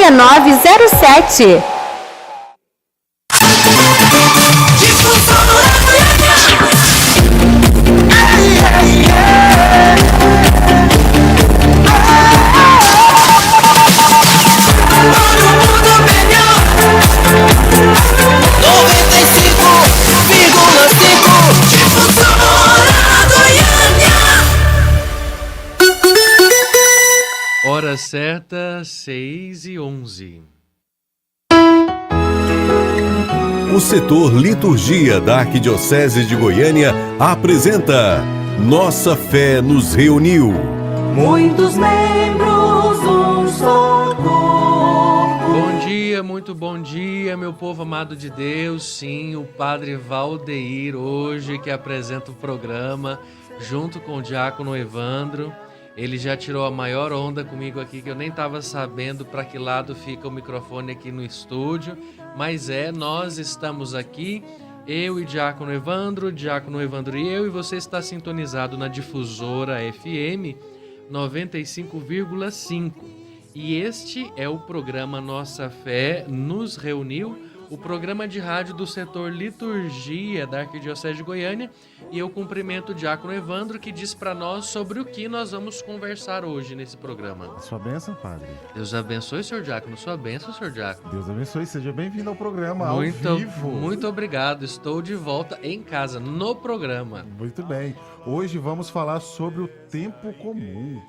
6907. Hora certa, 6h11. O setor Liturgia da Arquidiocese de Goiânia apresenta Nossa Fé nos Reuniu. Muitos membros, um só corpo. Bom dia, muito bom dia, meu povo amado de Deus. Sim, o Padre Valdeir hoje que apresenta o programa junto com o Diácono Evandro. Ele já tirou a maior onda comigo aqui, que eu nem estava sabendo para que lado fica o microfone aqui no estúdio. Mas nós estamos aqui, eu e Diácono Evandro e eu, e você está sintonizado na Difusora FM 95,5. E este é o programa Nossa Fé nos Reuniu, o programa de rádio do setor Liturgia da Arquidiocese de Goiânia. E eu cumprimento o Diácono Evandro, que diz para nós sobre o que nós vamos conversar hoje nesse programa. Sua bênção, Padre. Deus abençoe, Senhor Diácono. Sua bênção, Senhor Diácono. Deus abençoe. Seja bem-vindo ao programa ao vivo. Muito obrigado. Estou de volta em casa, no programa. Muito bem. Hoje vamos falar sobre o tempo comum.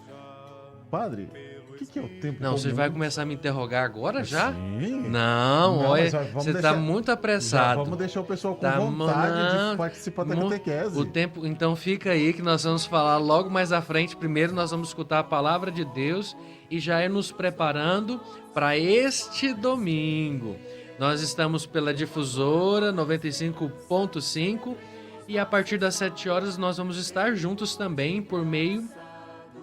Padre, o que é o tempo comum? Não, você vai começar a me interrogar agora já? Sim. Não, olha, você está muito apressado. Vamos deixar o pessoal com vontade de participar da catequese. O tempo, então fica aí que nós vamos falar logo mais à frente. Primeiro nós vamos escutar a palavra de Deus e já ir nos preparando para este domingo. Nós estamos pela Difusora 95.5 e a partir das 7 horas nós vamos estar juntos também por meio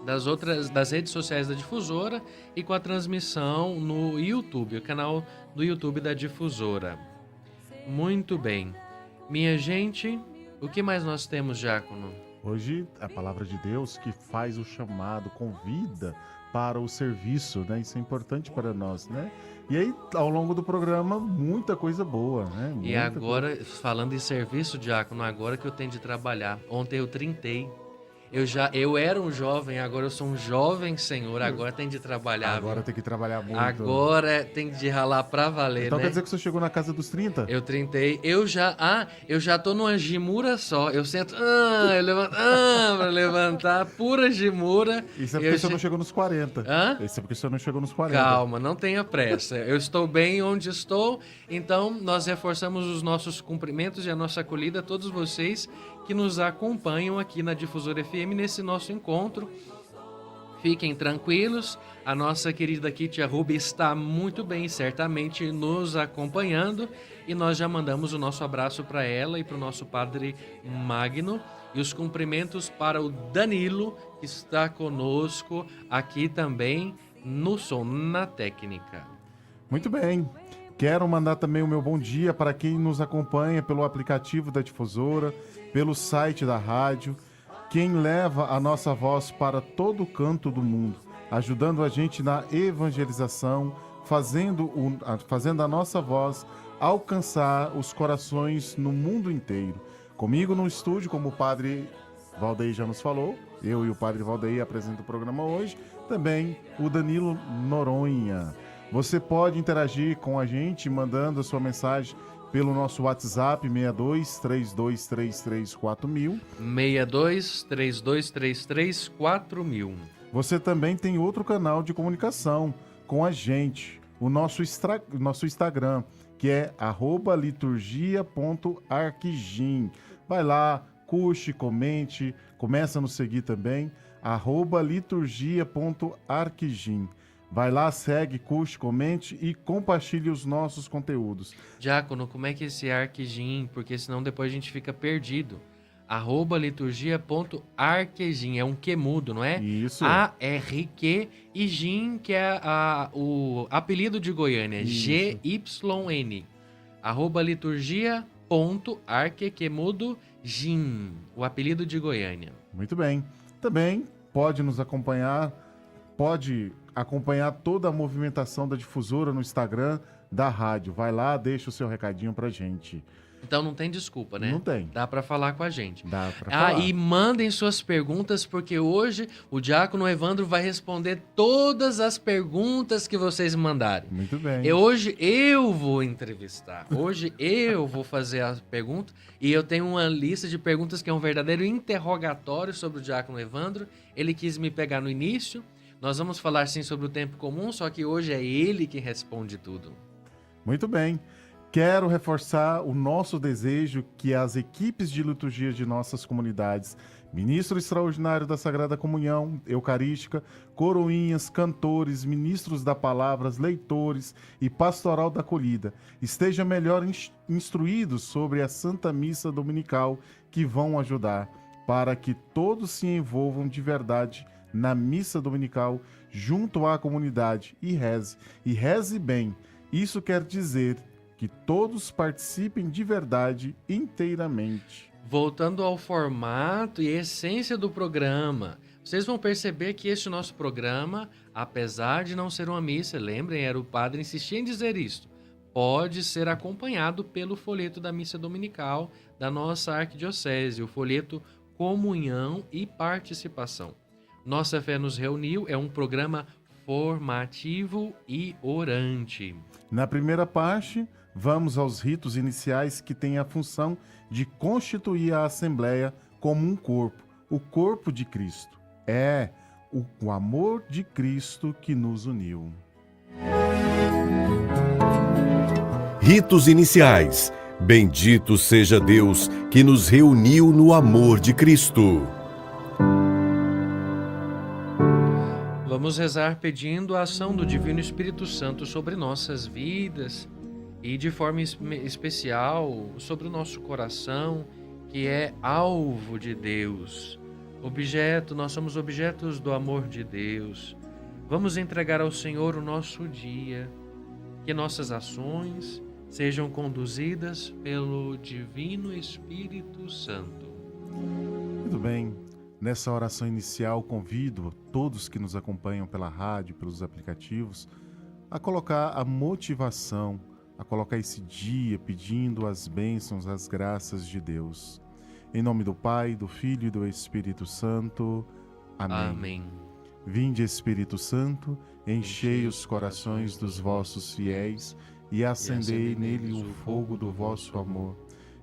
das redes sociais da Difusora e com a transmissão no YouTube, o canal do YouTube da Difusora. Muito bem. Minha gente, o que mais nós temos, Diácono? Hoje, a palavra de Deus que faz o chamado, convida para o serviço, né? Isso é importante para nós, né? E aí, ao longo do programa, muita coisa boa, né? E agora, falando em serviço, Diácono, agora que eu tenho de trabalhar. Ontem eu trintei. Eu era um jovem, agora eu sou um jovem senhor, agora tem de trabalhar. Agora tem que trabalhar muito. Agora tem de ralar pra valer, então, né? Quer dizer que você chegou na casa dos 30? Eu trintei, eu já tô numa gimura só, eu sento, eu levanto, pra levantar, pura gimura. Isso é porque você não chegou nos 40. Isso é porque você não chegou nos 40. Calma, não tenha pressa, eu estou bem onde estou, então nós reforçamos os nossos cumprimentos e a nossa acolhida a todos vocês que nos acompanham aqui na Difusora FM nesse nosso encontro. Fiquem tranquilos, a nossa querida Kitia Ruby está muito bem, certamente nos acompanhando, e nós já mandamos o nosso abraço para ela e para o nosso Padre Magno, e os cumprimentos para o Danilo, que está conosco aqui também no som, na técnica. Muito bem. Quero mandar também o meu bom dia para quem nos acompanha pelo aplicativo da Difusora, pelo site da rádio, quem leva a nossa voz para todo canto do mundo, ajudando a gente na evangelização, fazendo a nossa voz alcançar os corações no mundo inteiro. Comigo no estúdio, como o Padre Valdeir já nos falou, eu e o Padre Valdeir apresentamos o programa hoje, também o Danilo Noronha. Você pode interagir com a gente mandando a sua mensagem pelo nosso WhatsApp 62 3233 4000. 62 3233 4000. Você também tem outro canal de comunicação com a gente, o nosso Instagram, que é @liturgia.arquigim. Vai lá, curte, comente, começa a nos seguir também, @liturgia.arquigim. Vai lá, segue, curte, comente e compartilhe os nossos conteúdos. Diácono, como é que esse Arquigim? Porque senão depois a gente fica perdido. @liturgia.arquigim. É um Q mudo, não é? Isso. ARQ e Gim, que é o apelido de Goiânia. Isso. GYN. @liturgia.arque, Q mudo, Gim. O apelido de Goiânia. Muito bem. Também pode nos acompanhar, pode acompanhar toda a movimentação da difusora no Instagram da rádio. Vai lá, deixa o seu recadinho pra gente. Então não tem desculpa, né? Não tem. Dá para falar com a gente. Dá pra falar. E mandem suas perguntas, porque hoje o Diácono Evandro vai responder todas as perguntas que vocês mandarem. Muito bem. E hoje eu vou entrevistar. Hoje eu vou fazer a pergunta. E eu tenho uma lista de perguntas que é um verdadeiro interrogatório sobre o Diácono Evandro. Ele quis me pegar no início. Nós vamos falar sim sobre o tempo comum, só que hoje é ele que responde tudo. Muito bem. Quero reforçar o nosso desejo que as equipes de liturgia de nossas comunidades, ministro extraordinário da Sagrada Comunhão Eucarística, coroinhas, cantores, ministros da palavra, leitores e pastoral da acolhida, estejam melhor instruídos sobre a Santa Missa Dominical, que vão ajudar para que todos se envolvam de verdade na Missa Dominical junto à comunidade e reze bem. Isso quer dizer que todos participem de verdade inteiramente. Voltando ao formato e essência do programa, vocês vão perceber que este nosso programa, apesar de não ser uma missa, lembrem, era o padre insistir em dizer isto, pode ser acompanhado pelo folheto da missa dominical da nossa arquidiocese, o folheto Comunhão e Participação. Nossa Fé nos Reuniu é um programa formativo e orante. Na primeira parte, vamos aos ritos iniciais que têm a função de constituir a Assembleia como um corpo, o corpo de Cristo. É o amor de Cristo que nos uniu. Ritos iniciais. Bendito seja Deus que nos reuniu no amor de Cristo. Vamos rezar pedindo a ação do Divino Espírito Santo sobre nossas vidas e de forma especial sobre o nosso coração, que é alvo de Deus. Nós somos objetos do amor de Deus. Vamos entregar ao Senhor o nosso dia, que nossas ações sejam conduzidas pelo Divino Espírito Santo. Muito bem. Nessa oração inicial, convido todos que nos acompanham pela rádio, pelos aplicativos, a colocar a motivação, a colocar esse dia pedindo as bênçãos, as graças de Deus. Em nome do Pai, do Filho e do Espírito Santo. Amém. Amém. Vinde, Espírito Santo, enchei os corações dos vossos fiéis e acendei nele o fogo do vosso amor.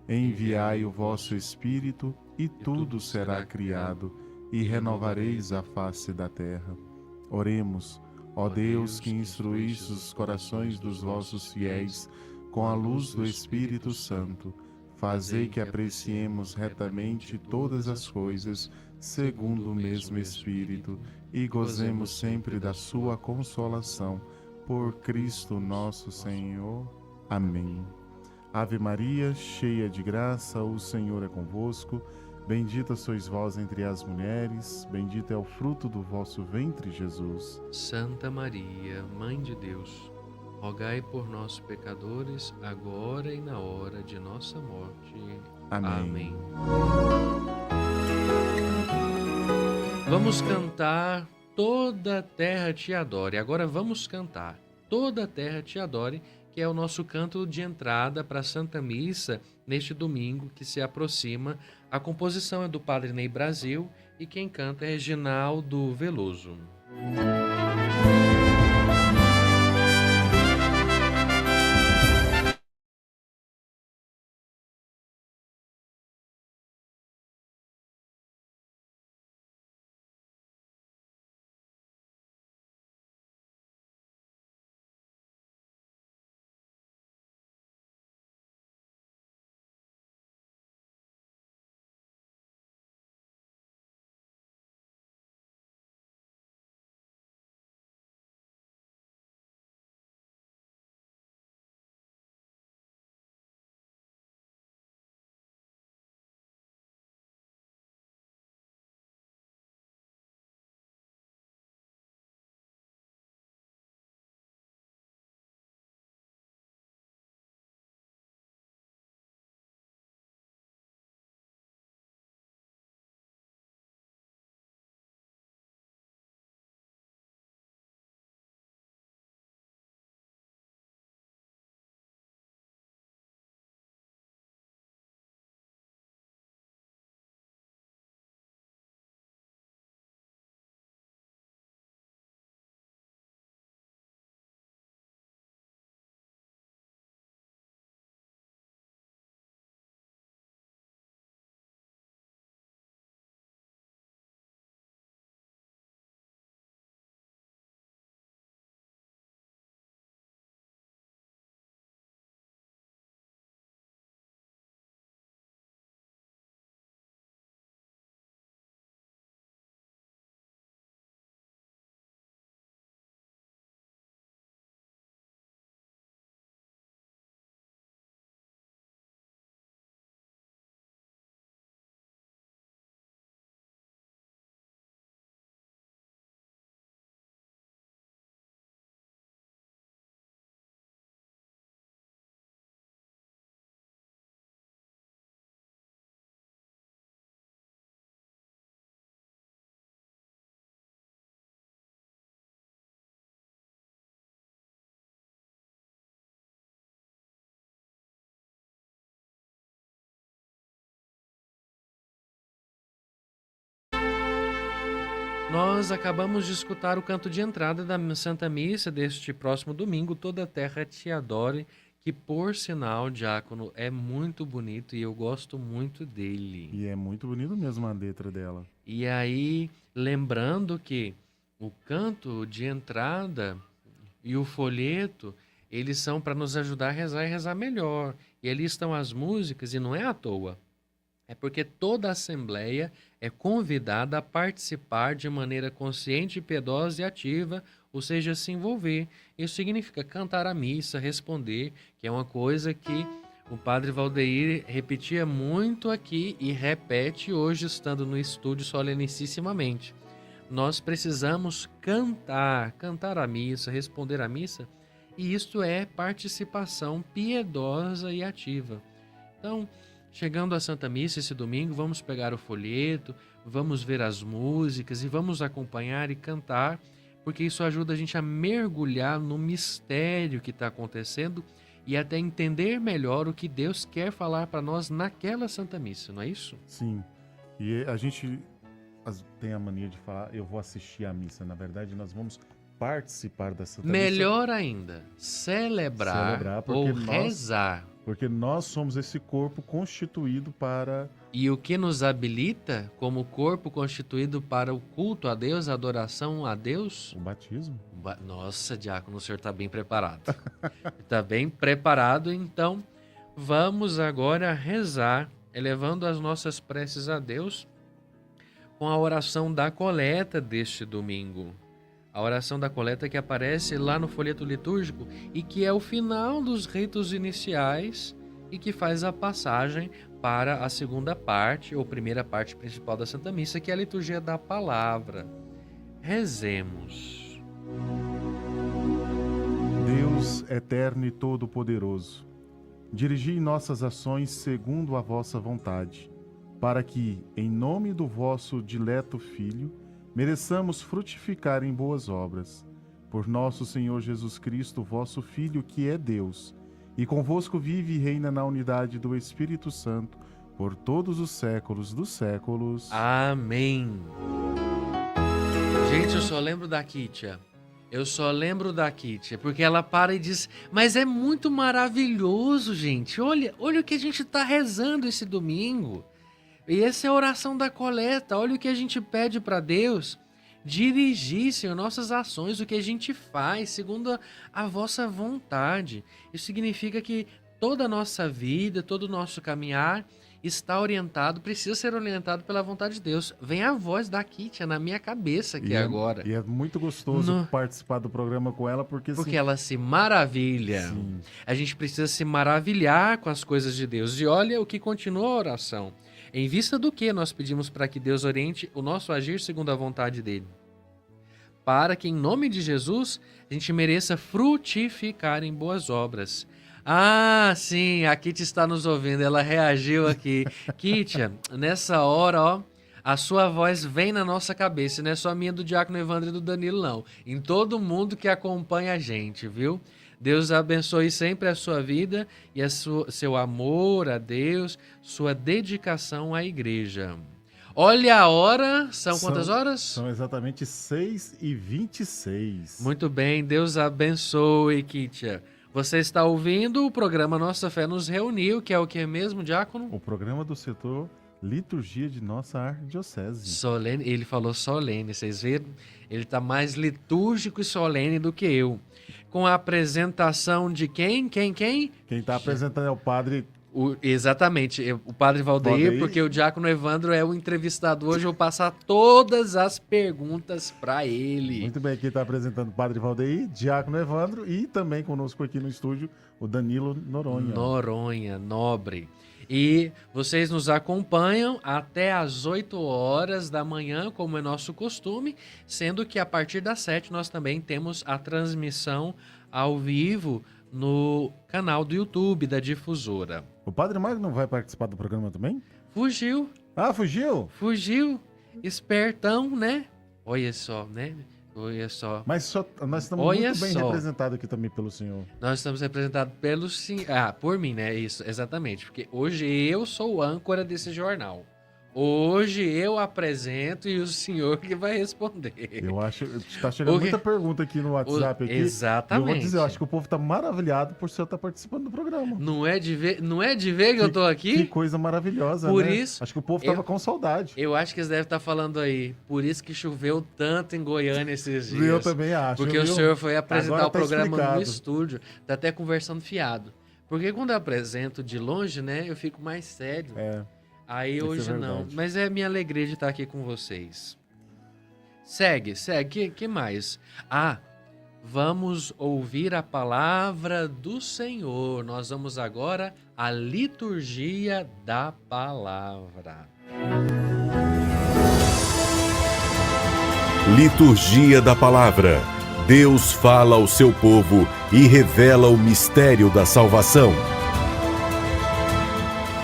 Enviai o vosso Espírito e tudo será criado, e renovareis a face da terra. Oremos, ó Deus, que instruísse os corações dos vossos fiéis com a luz do Espírito Santo. Fazei que apreciemos retamente todas as coisas, segundo o mesmo Espírito, e gozemos sempre da sua consolação. Por Cristo nosso Senhor. Amém. Ave Maria, cheia de graça, o Senhor é convosco. Bendita sois vós entre as mulheres, bendito é o fruto do vosso ventre, Jesus. Santa Maria, Mãe de Deus, rogai por nós, pecadores, agora e na hora de nossa morte. Amém. Amém. Vamos cantar Toda a Terra Te Adore. Agora vamos cantar Toda a Terra Te Adore, que é o nosso canto de entrada para a Santa Missa neste domingo que se aproxima. A composição é do Padre Ney Brasil e quem canta é Reginaldo Veloso. Nós acabamos de escutar o canto de entrada da Santa Missa deste próximo domingo, Toda a Terra Te Adore, que por sinal, diácono, é muito bonito e eu gosto muito dele. E é muito bonito mesmo a letra dela. E aí, lembrando que o canto de entrada e o folheto, eles são para nos ajudar a rezar e rezar melhor. E ali estão as músicas, e não é à toa. É porque toda a Assembleia é convidada a participar de maneira consciente, piedosa e ativa, ou seja, se envolver. Isso significa cantar a missa, responder, que é uma coisa que o padre Valdeir repetia muito aqui e repete hoje, estando no estúdio solenissimamente. Nós precisamos cantar a missa, responder a missa, e isto é participação piedosa e ativa. Então, chegando à Santa Missa esse domingo, vamos pegar o folheto, vamos ver as músicas e vamos acompanhar e cantar, porque isso ajuda a gente a mergulhar no mistério que está acontecendo e até entender melhor o que Deus quer falar para nós naquela Santa Missa, não é isso? Sim. E a gente tem a mania de falar, eu vou assistir a missa. Na verdade, nós vamos participar da Santa Missa. Melhor ainda, celebrar ou rezar. Porque nós somos esse corpo constituído para... E o que nos habilita como corpo constituído para o culto a Deus, a adoração a Deus? O batismo. Nossa, diácono, o senhor está bem preparado. Está bem preparado, então vamos agora rezar, elevando as nossas preces a Deus com a oração da coleta deste domingo. A oração da coleta que aparece lá no folheto litúrgico e que é o final dos ritos iniciais e que faz a passagem para a segunda parte ou primeira parte principal da Santa Missa, que é a liturgia da palavra. Rezemos. Deus eterno e todo-poderoso, dirigi nossas ações segundo a vossa vontade, para que, em nome do vosso dileto Filho, mereçamos frutificar em boas obras. Por nosso Senhor Jesus Cristo, vosso Filho, que é Deus, e convosco vive e reina na unidade do Espírito Santo, por todos os séculos dos séculos. Amém. Gente, eu só lembro da Kítia. Porque ela para e diz, mas é muito maravilhoso, gente. Olha o que a gente está rezando esse domingo. E essa é a oração da coleta. Olha o que a gente pede para Deus. Dirigir, Senhor, nossas ações, o que a gente faz, segundo a vossa vontade. Isso significa que toda a nossa vida, todo o nosso caminhar está orientado, precisa ser orientado pela vontade de Deus. Vem a voz da Kítia na minha cabeça aqui agora. E é muito gostoso participar do programa com ela, porque ela se maravilha. Sim. A gente precisa se maravilhar com as coisas de Deus. E olha o que continua a oração. Em vista do que nós pedimos para que Deus oriente o nosso agir segundo a vontade dele? Para que, em nome de Jesus, a gente mereça frutificar em boas obras. Ah, sim, a Kítia está nos ouvindo, ela reagiu aqui. Kítia, nessa hora, a sua voz vem na nossa cabeça, não é só a minha, do Diácono Evandro e do Danilo, não. Em todo mundo que acompanha a gente, viu? Deus abençoe sempre a sua vida e seu amor a Deus, sua dedicação à igreja. Olha a hora, são quantas horas? São exatamente 6h26. Muito bem, Deus abençoe, Kítia. Você está ouvindo o programa Nossa Fé nos Reuniu, que é o que mesmo, diácono? O programa do setor Liturgia de nossa arquidiocese. Solene, ele falou solene, vocês viram? Ele está mais litúrgico e solene do que eu. Com a apresentação de quem? Quem está apresentando é o padre... Exatamente, o padre Valdeir, porque o diácono Evandro é o entrevistado hoje, eu vou passar todas as perguntas para ele. Muito bem, quem está apresentando o padre Valdeir, diácono Evandro e também conosco aqui no estúdio o Danilo Noronha. Noronha, nobre. E vocês nos acompanham até às 8 horas da manhã, como é nosso costume, sendo que a partir das 7 nós também temos a transmissão ao vivo no canal do YouTube da Difusora. O Padre Mário não vai participar do programa também? Fugiu. Ah, fugiu? Fugiu. Espertão, né? Olha só, né? Olha só. Mas nós estamos muito bem representados aqui também pelo senhor. Nós estamos representados pelo senhor. Ah, por mim, né? Isso, exatamente. Porque hoje eu sou o âncora desse jornal. Hoje eu apresento e o senhor que vai responder. Eu acho que tá chegando Porque- muita pergunta aqui no WhatsApp. Aqui, Exatamente. eu vou dizer, eu acho que o povo tá maravilhado por você estar participando do programa. Não é de ver que eu tô aqui? Que coisa maravilhosa, Por né? isso, Acho que o povo eu- tava com saudade. Eu acho que eles devem estar falando aí. Por isso que choveu tanto em Goiânia esses dias. Eu também acho. Porque o viu? senhor foi apresentar Agora o tá programa explicado. no estúdio. Tá até conversando fiado. Porque quando eu apresento de longe, né, eu fico mais sério. É. Aí isso hoje é não. verdade. Mas é minha alegria de estar aqui com vocês. Segue. Que mais? Vamos ouvir a palavra do Senhor. Nós vamos agora à liturgia da palavra. Liturgia da Palavra. Deus fala ao seu povo e revela o mistério da salvação.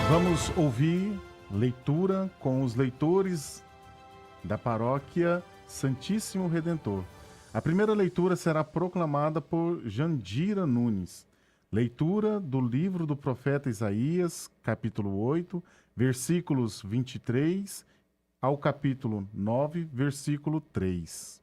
Vamos ouvir leitura com os leitores da paróquia Santíssimo Redentor. A primeira leitura será proclamada por Jandira Nunes. Leitura do livro do profeta Isaías, capítulo 8, versículos 23 ao capítulo 9, versículo 3.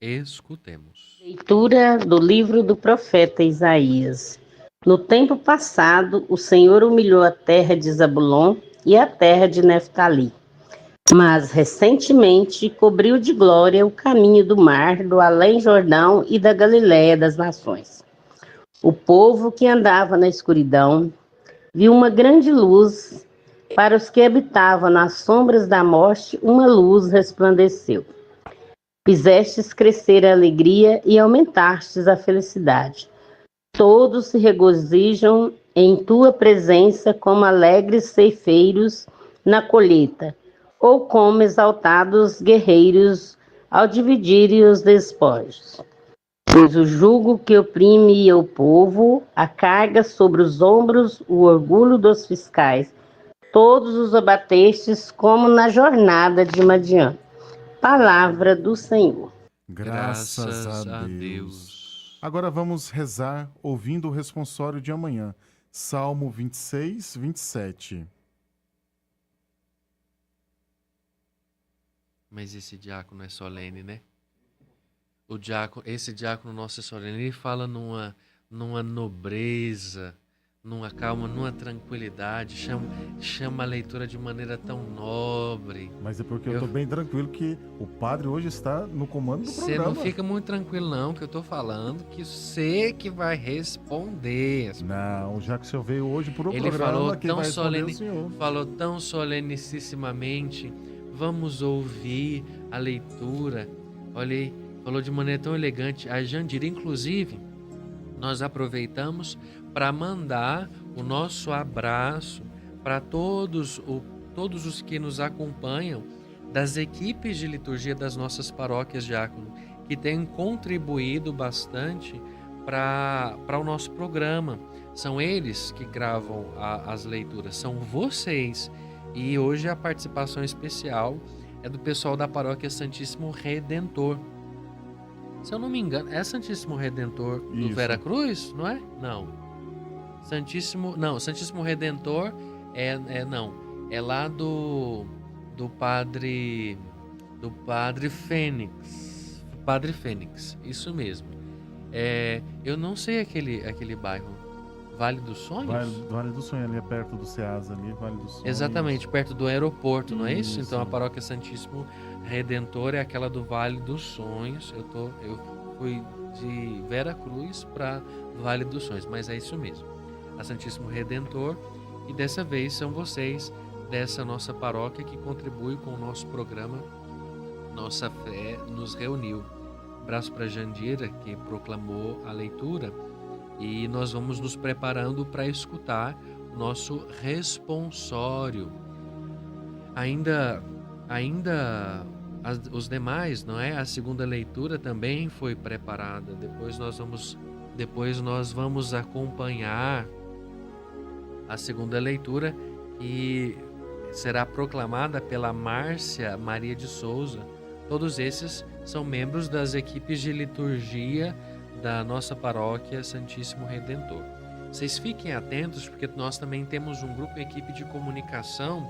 Escutemos. Leitura do livro do profeta Isaías. No tempo passado, o Senhor humilhou a terra de Zabulon e a terra de Neftali. Mas, recentemente, cobriu de glória o caminho do mar, do além-Jordão e da Galiléia das nações. O povo que andava na escuridão viu uma grande luz. Para os que habitavam nas sombras da morte, uma luz resplandeceu. Fizestes crescer a alegria e aumentastes a felicidade. Todos se regozijam em tua presença como alegres ceifeiros na colheita, ou como exaltados guerreiros ao dividirem os despojos. Pois o jugo que oprime o povo, a carga sobre os ombros, o orgulho dos fiscais, todos os abatestes como na jornada de Madian. Palavra do Senhor. Graças a Deus. Agora vamos rezar ouvindo o responsório de amanhã. Salmo 26, 27. Mas esse diácono é solene, né? Esse diácono nosso é solene. Ele fala numa nobreza, numa calma, numa tranquilidade. Chama a leitura de maneira tão nobre. Mas é porque eu tô bem tranquilo que o padre hoje está no comando do Você programa. não fica muito tranquilo não, que eu tô falando que você que vai responder. Não, já que o senhor veio hoje pro Ele programa, falou quem tão vai responder é o solene, senhor. falou tão solenissimamente. Vamos ouvir a leitura. Olha aí, falou de maneira tão elegante. A Jandira, inclusive, nós aproveitamos para mandar o nosso abraço para todos os que nos acompanham das equipes de liturgia das nossas paróquias diácono, que têm contribuído bastante para o nosso programa. São eles que gravam as leituras, são vocês. E hoje a participação especial é do pessoal da paróquia Santíssimo Redentor. Se eu não me engano, é Santíssimo Redentor do Isso. Vera Cruz, não é? Não. Santíssimo Redentor é lá do Padre Fênix. Padre Fênix, isso mesmo. Eu não sei aquele bairro. Vale dos Sonhos? Vale do Sonho, ali é perto do Ceasa, ali, Vale do Sonhos. Exatamente, perto do aeroporto, não é isso? Isso. Então a paróquia Santíssimo Redentor é aquela do Vale dos Sonhos. Eu fui de Vera Cruz para Vale dos Sonhos, mas é isso mesmo. A Santíssimo Redentor, e dessa vez são vocês dessa nossa paróquia que contribui com o nosso programa Nossa Fé nos Reuniu. Abraço para Jandira, que proclamou a leitura. E nós vamos nos preparando para escutar o nosso responsório. Ainda os demais, não é? A segunda leitura também foi preparada. Depois nós vamos acompanhar a segunda leitura, que será proclamada pela Márcia Maria de Souza. Todos esses são membros das equipes de liturgia da nossa paróquia Santíssimo Redentor. Vocês fiquem atentos, porque nós também temos um grupo, equipe de comunicação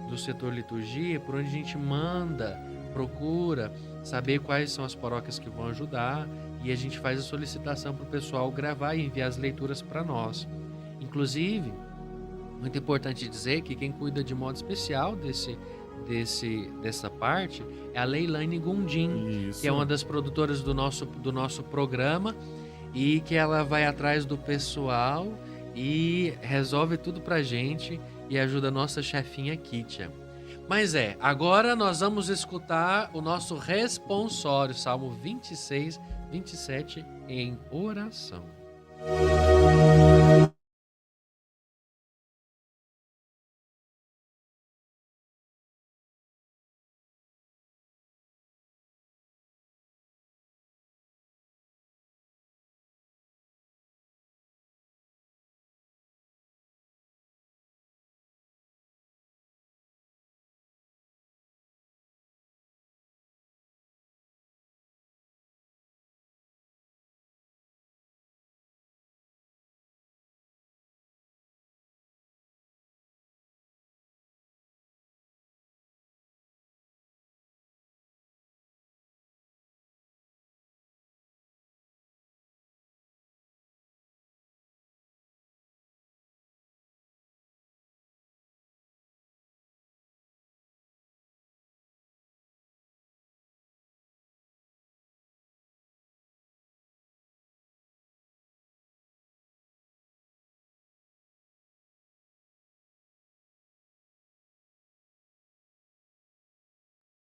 do setor liturgia, por onde a gente manda, procura saber quais são as paróquias que vão ajudar, e a gente faz a solicitação para o pessoal gravar e enviar as leituras para nós. Inclusive, muito importante dizer que quem cuida de modo especial dessa parte é a Leilane Gondim, Isso. que é uma das produtoras do nosso programa, e que ela vai atrás do pessoal e resolve tudo pra gente e ajuda a nossa chefinha Kitia. Mas agora nós vamos escutar o nosso responsório, Salmo 26, 27, em oração.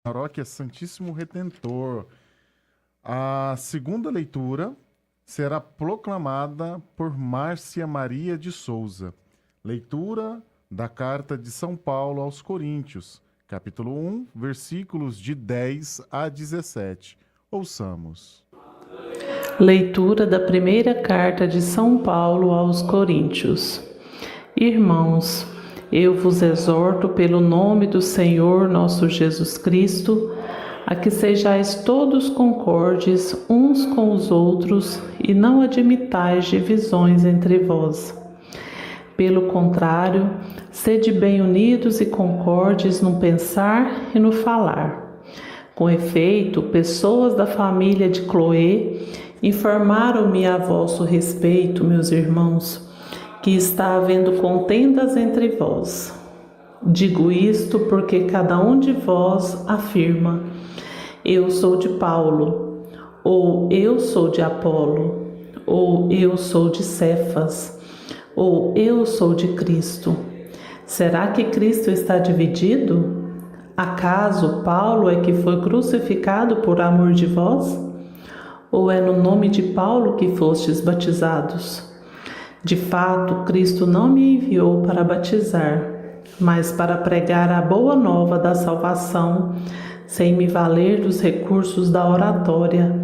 Paróquia Santíssimo Redentor. A segunda leitura será proclamada por Márcia Maria de Souza. Leitura da Carta de São Paulo aos Coríntios, capítulo 1, versículos de 10 a 17. Ouçamos. Leitura da primeira carta de São Paulo aos Coríntios. Irmãos, eu vos exorto pelo nome do Senhor nosso Jesus Cristo, a que sejais todos concordes uns com os outros e não admitais divisões entre vós. Pelo contrário, sede bem unidos e concordes no pensar e no falar. Com efeito, pessoas da família de Cloé informaram-me a vosso respeito, meus irmãos, que está havendo contendas entre vós. Digo isto porque cada um de vós afirma: eu sou de Paulo, ou eu sou de Apolo, ou eu sou de Cefas, ou eu sou de Cristo. Será que Cristo está dividido? Acaso Paulo é que foi crucificado por amor de vós? Ou é no nome de Paulo que fostes batizados? De fato, Cristo não me enviou para batizar, mas para pregar a boa nova da salvação, sem me valer dos recursos da oratória,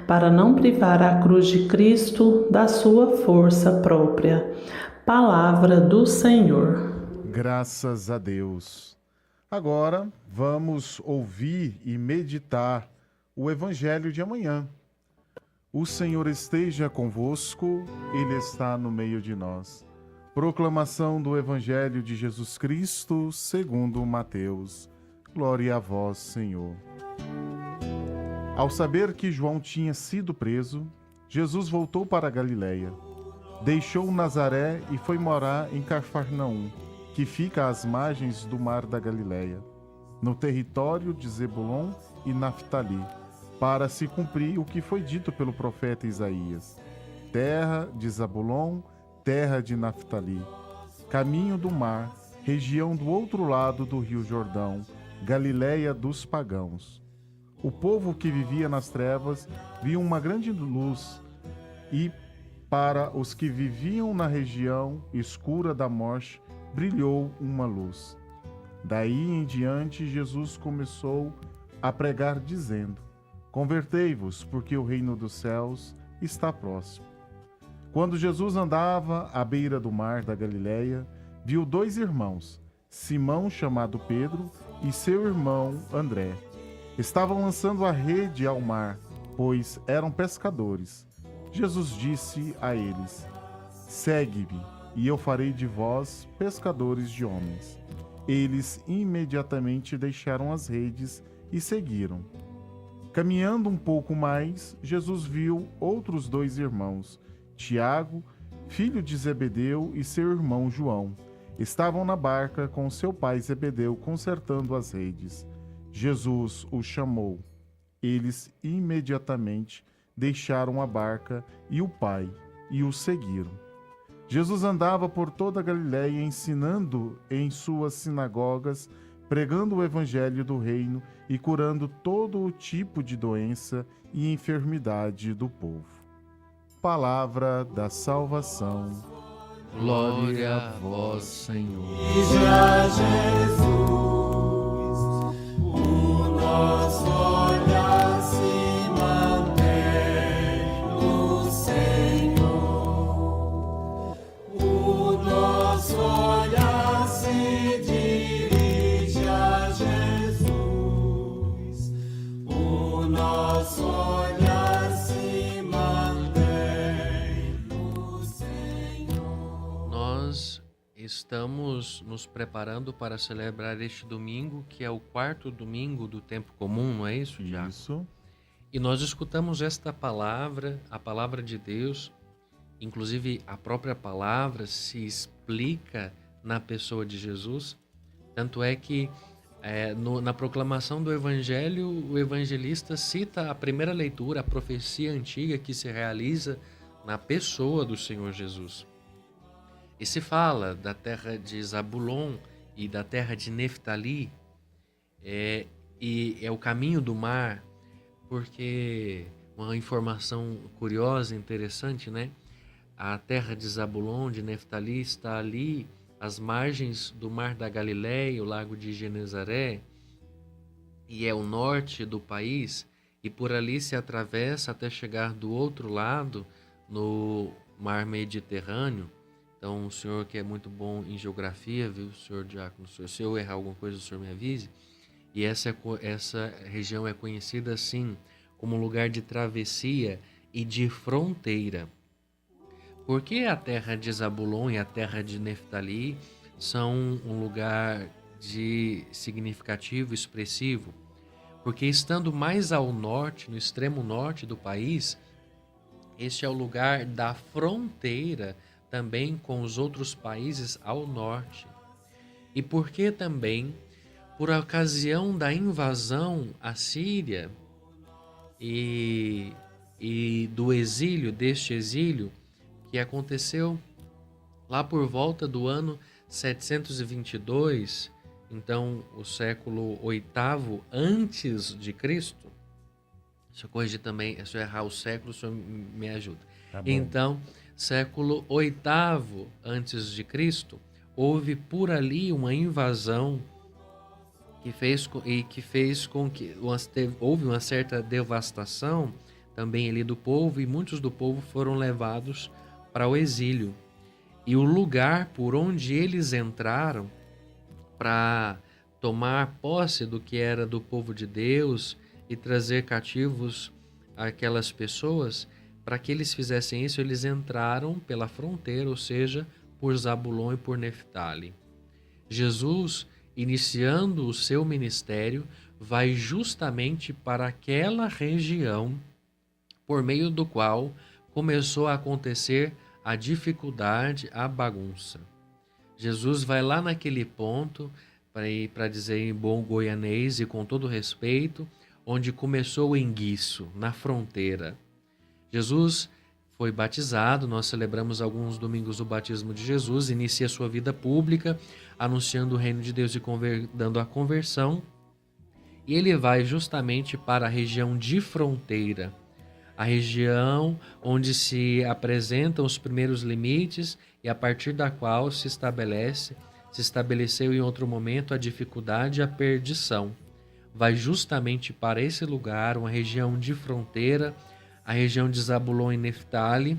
para não privar a cruz de Cristo da sua força própria. Palavra do Senhor. Graças a Deus. Agora vamos ouvir e meditar o Evangelho de amanhã. O Senhor esteja convosco, Ele está no meio de nós. Proclamação do Evangelho de Jesus Cristo, segundo Mateus. Glória a vós, Senhor. Ao saber que João tinha sido preso, Jesus voltou para a Galiléia. Deixou Nazaré e foi morar em Cafarnaum, que fica às margens do mar da Galiléia, no território de Zebulon e Naftali, para se cumprir o que foi dito pelo profeta Isaías. Terra de Zabulon, terra de Naftali, caminho do mar, região do outro lado do rio Jordão, Galiléia dos pagãos. O povo que vivia nas trevas viu uma grande luz, e para os que viviam na região escura da morte, brilhou uma luz. Daí em diante, Jesus começou a pregar, dizendo: convertei-vos, porque o reino dos céus está próximo. Quando Jesus andava à beira do mar da Galiléia, viu dois irmãos, Simão, chamado Pedro, e seu irmão André. Estavam lançando a rede ao mar, pois eram pescadores. Jesus disse a eles: segue-me, e eu farei de vós pescadores de homens. Eles imediatamente deixaram as redes e seguiram. Caminhando um pouco mais, Jesus viu outros 2 irmãos, Tiago, filho de Zebedeu, e seu irmão João. Estavam na barca com seu pai Zebedeu consertando as redes. Jesus os chamou. Eles imediatamente deixaram a barca e o pai e o seguiram. Jesus andava por toda a Galiléia ensinando em suas sinagogas, pregando o evangelho do reino e curando todo o tipo de doença e enfermidade do povo. Palavra da salvação. Glória a vós, Senhor. Já Jesus, o nosso olhar se mantém no Senhor. O nosso olhar se dirige a Jesus. O nosso olhar se mantém no Senhor. Nós estamos nos preparando para celebrar este domingo, que é o 4º domingo do tempo comum, não é isso, Diácono? Isso. E nós escutamos esta palavra, a palavra de Deus, inclusive a própria palavra se explica na pessoa de Jesus. Tanto é que na proclamação do Evangelho, o evangelista cita a primeira leitura, a profecia antiga que se realiza na pessoa do Senhor Jesus. E se fala da terra de Zabulon e da terra de Neftali, e é o caminho do mar, porque uma informação curiosa, interessante, né? A terra de Zabulon, de Neftali, está ali às margens do mar da Galileia, o lago de Genezaré, e é o norte do país, e por ali se atravessa até chegar do outro lado, no mar Mediterrâneo. Então, o senhor que é muito bom em geografia, viu, senhor Diácono? Se eu errar alguma coisa, o senhor me avise. E essa região é conhecida assim como lugar de travessia e de fronteira. Porque a terra de Zabulon e a terra de Neftali são um lugar de significativo, expressivo? Porque estando mais ao norte, no extremo norte do país, este é o lugar da fronteira também com os outros países ao norte. E porque também, por ocasião da invasão assíria e do exílio, deste exílio, que aconteceu lá por volta do ano 722, então o século VIII antes de Cristo. Se eu corrigir também, se eu errar o século, o senhor me ajuda. Tá bom. Então, século VIII antes de Cristo, houve por ali uma invasão que fez com que houve uma certa devastação também ali do povo, e muitos do povo foram levados para o exílio. E o lugar por onde eles entraram para tomar posse do que era do povo de Deus e trazer cativos aquelas pessoas, para que eles fizessem isso, eles entraram pela fronteira, ou seja, por Zabulon e por Neftali. Jesus, iniciando o seu ministério, vai justamente para aquela região por meio do qual começou a acontecer a dificuldade, a bagunça. Jesus vai lá naquele ponto, para dizer em bom goianês e com todo respeito, onde começou o enguiço, na fronteira. Jesus foi batizado, nós celebramos alguns domingos o batismo de Jesus, inicia sua vida pública, anunciando o reino de Deus e dando a conversão, e ele vai justamente para a região de fronteira, a região onde se apresentam os primeiros limites e a partir da qual se estabeleceu em outro momento a dificuldade e a perdição. Vai justamente para esse lugar, uma região de fronteira, a região de Zabulon e Neftali,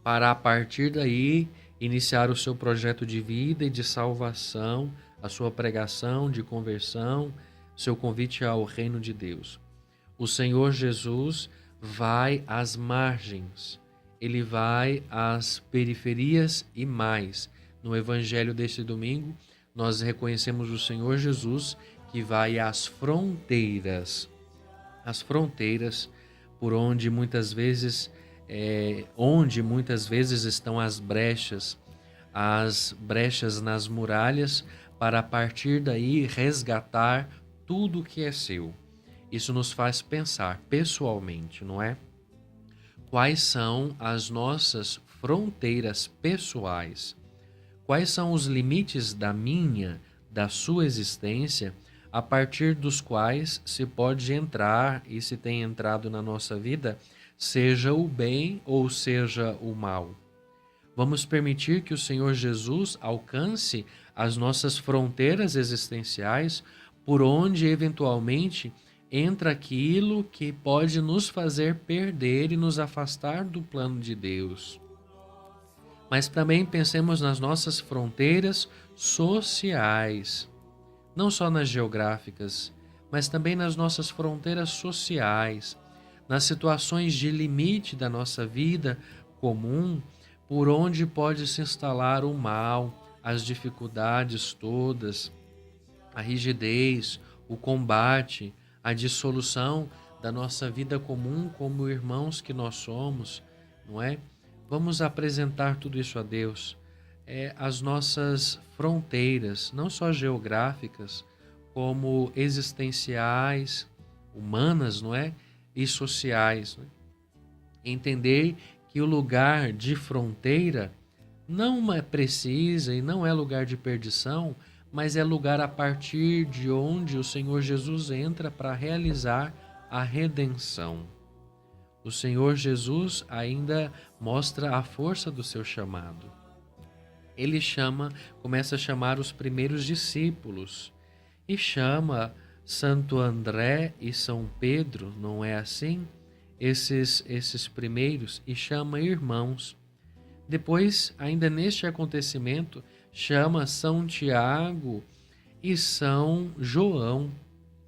para a partir daí iniciar o seu projeto de vida e de salvação, a sua pregação de conversão, seu convite ao reino de Deus. O Senhor Jesus vai às margens, ele vai às periferias e mais. No evangelho deste domingo, Nós reconhecemos o Senhor Jesus que vai às fronteiras por onde muitas vezes estão as brechas nas muralhas, para a partir daí resgatar tudo que é seu. Isso nos faz pensar pessoalmente, não é? Quais são as nossas fronteiras pessoais? Quais são os limites da sua existência, a partir dos quais se pode entrar, e se tem entrado na nossa vida, seja o bem ou seja o mal? Vamos permitir que o Senhor Jesus alcance as nossas fronteiras existenciais, por onde eventualmente entra aquilo que pode nos fazer perder e nos afastar do plano de Deus. Mas também pensemos nas nossas fronteiras sociais, não só nas geográficas, mas também nas nossas fronteiras sociais, nas situações de limite da nossa vida comum, por onde pode se instalar o mal, as dificuldades todas, a rigidez, o combate, a dissolução da nossa vida comum como irmãos que nós somos, não é? Vamos apresentar tudo isso a Deus. As nossas fronteiras, não só geográficas, como existenciais, humanas, não é? E sociais. Não é? Entender que o lugar de fronteira não precisa e não é lugar de perdição, mas é lugar a partir de onde o Senhor Jesus entra para realizar a redenção. O Senhor Jesus ainda mostra a força do seu chamado. Ele começa a chamar os primeiros discípulos e chama Santo André e São Pedro, não é assim? Esses primeiros, e chama irmãos. Depois, ainda neste acontecimento, chama São Tiago e São João,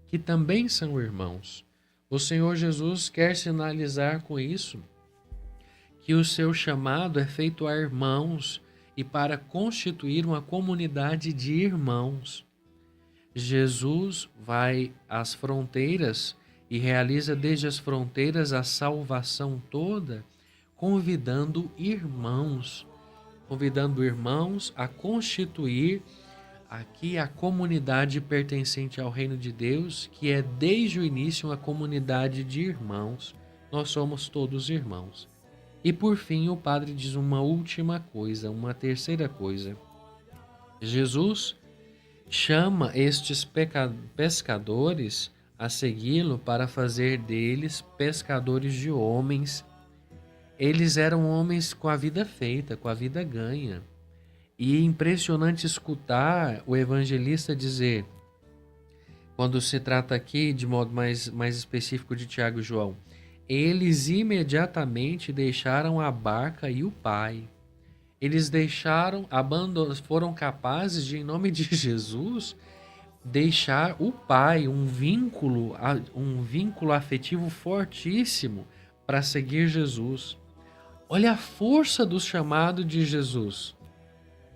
que também são irmãos. O Senhor Jesus quer sinalizar com isso que o seu chamado é feito a irmãos e para constituir uma comunidade de irmãos. Jesus vai às fronteiras e realiza desde as fronteiras a salvação toda, convidando irmãos a constituir aqui a comunidade pertencente ao reino de Deus, que é desde o início uma comunidade de irmãos. Nós somos todos irmãos. E por fim o padre diz uma última coisa, uma terceira coisa. Jesus chama estes pescadores a segui-lo para fazer deles pescadores de homens. Eles eram homens com a vida feita, com a vida ganha. E é impressionante escutar o evangelista dizer, quando se trata aqui de modo mais específico de Tiago e João, eles imediatamente deixaram a barca e o pai. Eles foram capazes de, em nome de Jesus, deixar o pai, um vínculo afetivo fortíssimo para seguir Jesus. Olha a força do chamado de Jesus.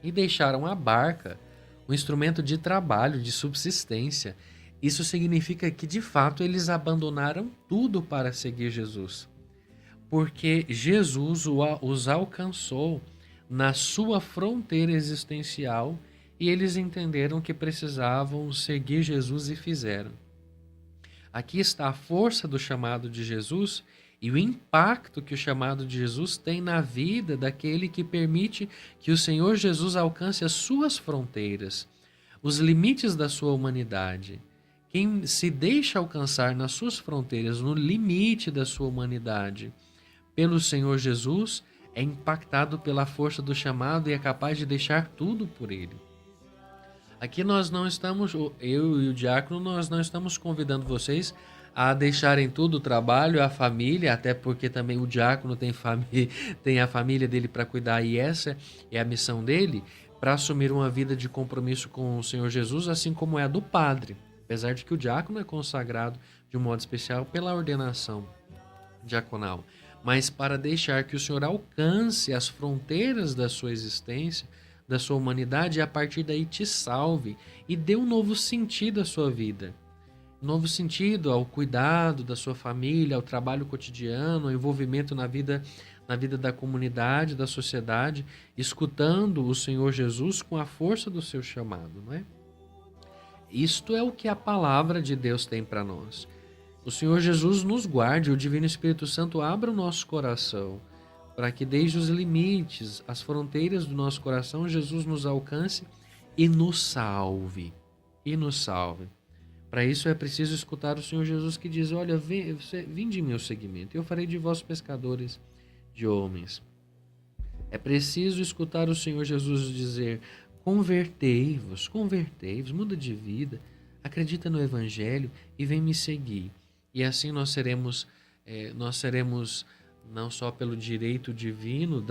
E deixaram a barca, um instrumento de trabalho, de subsistência. Isso significa que, de fato, eles abandonaram tudo para seguir Jesus. Porque Jesus os alcançou na sua fronteira existencial e eles entenderam que precisavam seguir Jesus e fizeram. Aqui está a força do chamado de Jesus e o impacto que o chamado de Jesus tem na vida daquele que permite que o Senhor Jesus alcance as suas fronteiras, os limites da sua humanidade. Quem se deixa alcançar nas suas fronteiras, no limite da sua humanidade, pelo Senhor Jesus, é impactado pela força do chamado e é capaz de deixar tudo por ele. Aqui nós não estamos, eu e o diácono, nós não estamos convidando vocês a deixarem tudo, o trabalho, a família, até porque também o diácono tem a família dele para cuidar e essa é a missão dele, para assumir uma vida de compromisso com o Senhor Jesus, assim como é a do padre, apesar de que o diácono é consagrado de um modo especial pela ordenação diaconal, mas para deixar que o Senhor alcance as fronteiras da sua existência, da sua humanidade e a partir daí te salve e dê um novo sentido à sua vida. Novo sentido ao cuidado da sua família, ao trabalho cotidiano, ao envolvimento na vida da comunidade, da sociedade, escutando o Senhor Jesus com a força do seu chamado, não é? Isto é o que a palavra de Deus tem para nós. O Senhor Jesus nos guarde, o Divino Espírito Santo abra o nosso coração, para que desde os limites, as fronteiras do nosso coração, Jesus nos alcance e nos salve. E nos salve. Para isso é preciso escutar o Senhor Jesus que diz: olha, vinde em meu seguimento, eu farei de vós pescadores de homens. É preciso escutar o Senhor Jesus dizer: convertei-vos, muda de vida, acredita no Evangelho e vem me seguir. E assim nós seremos não só pelo direito divino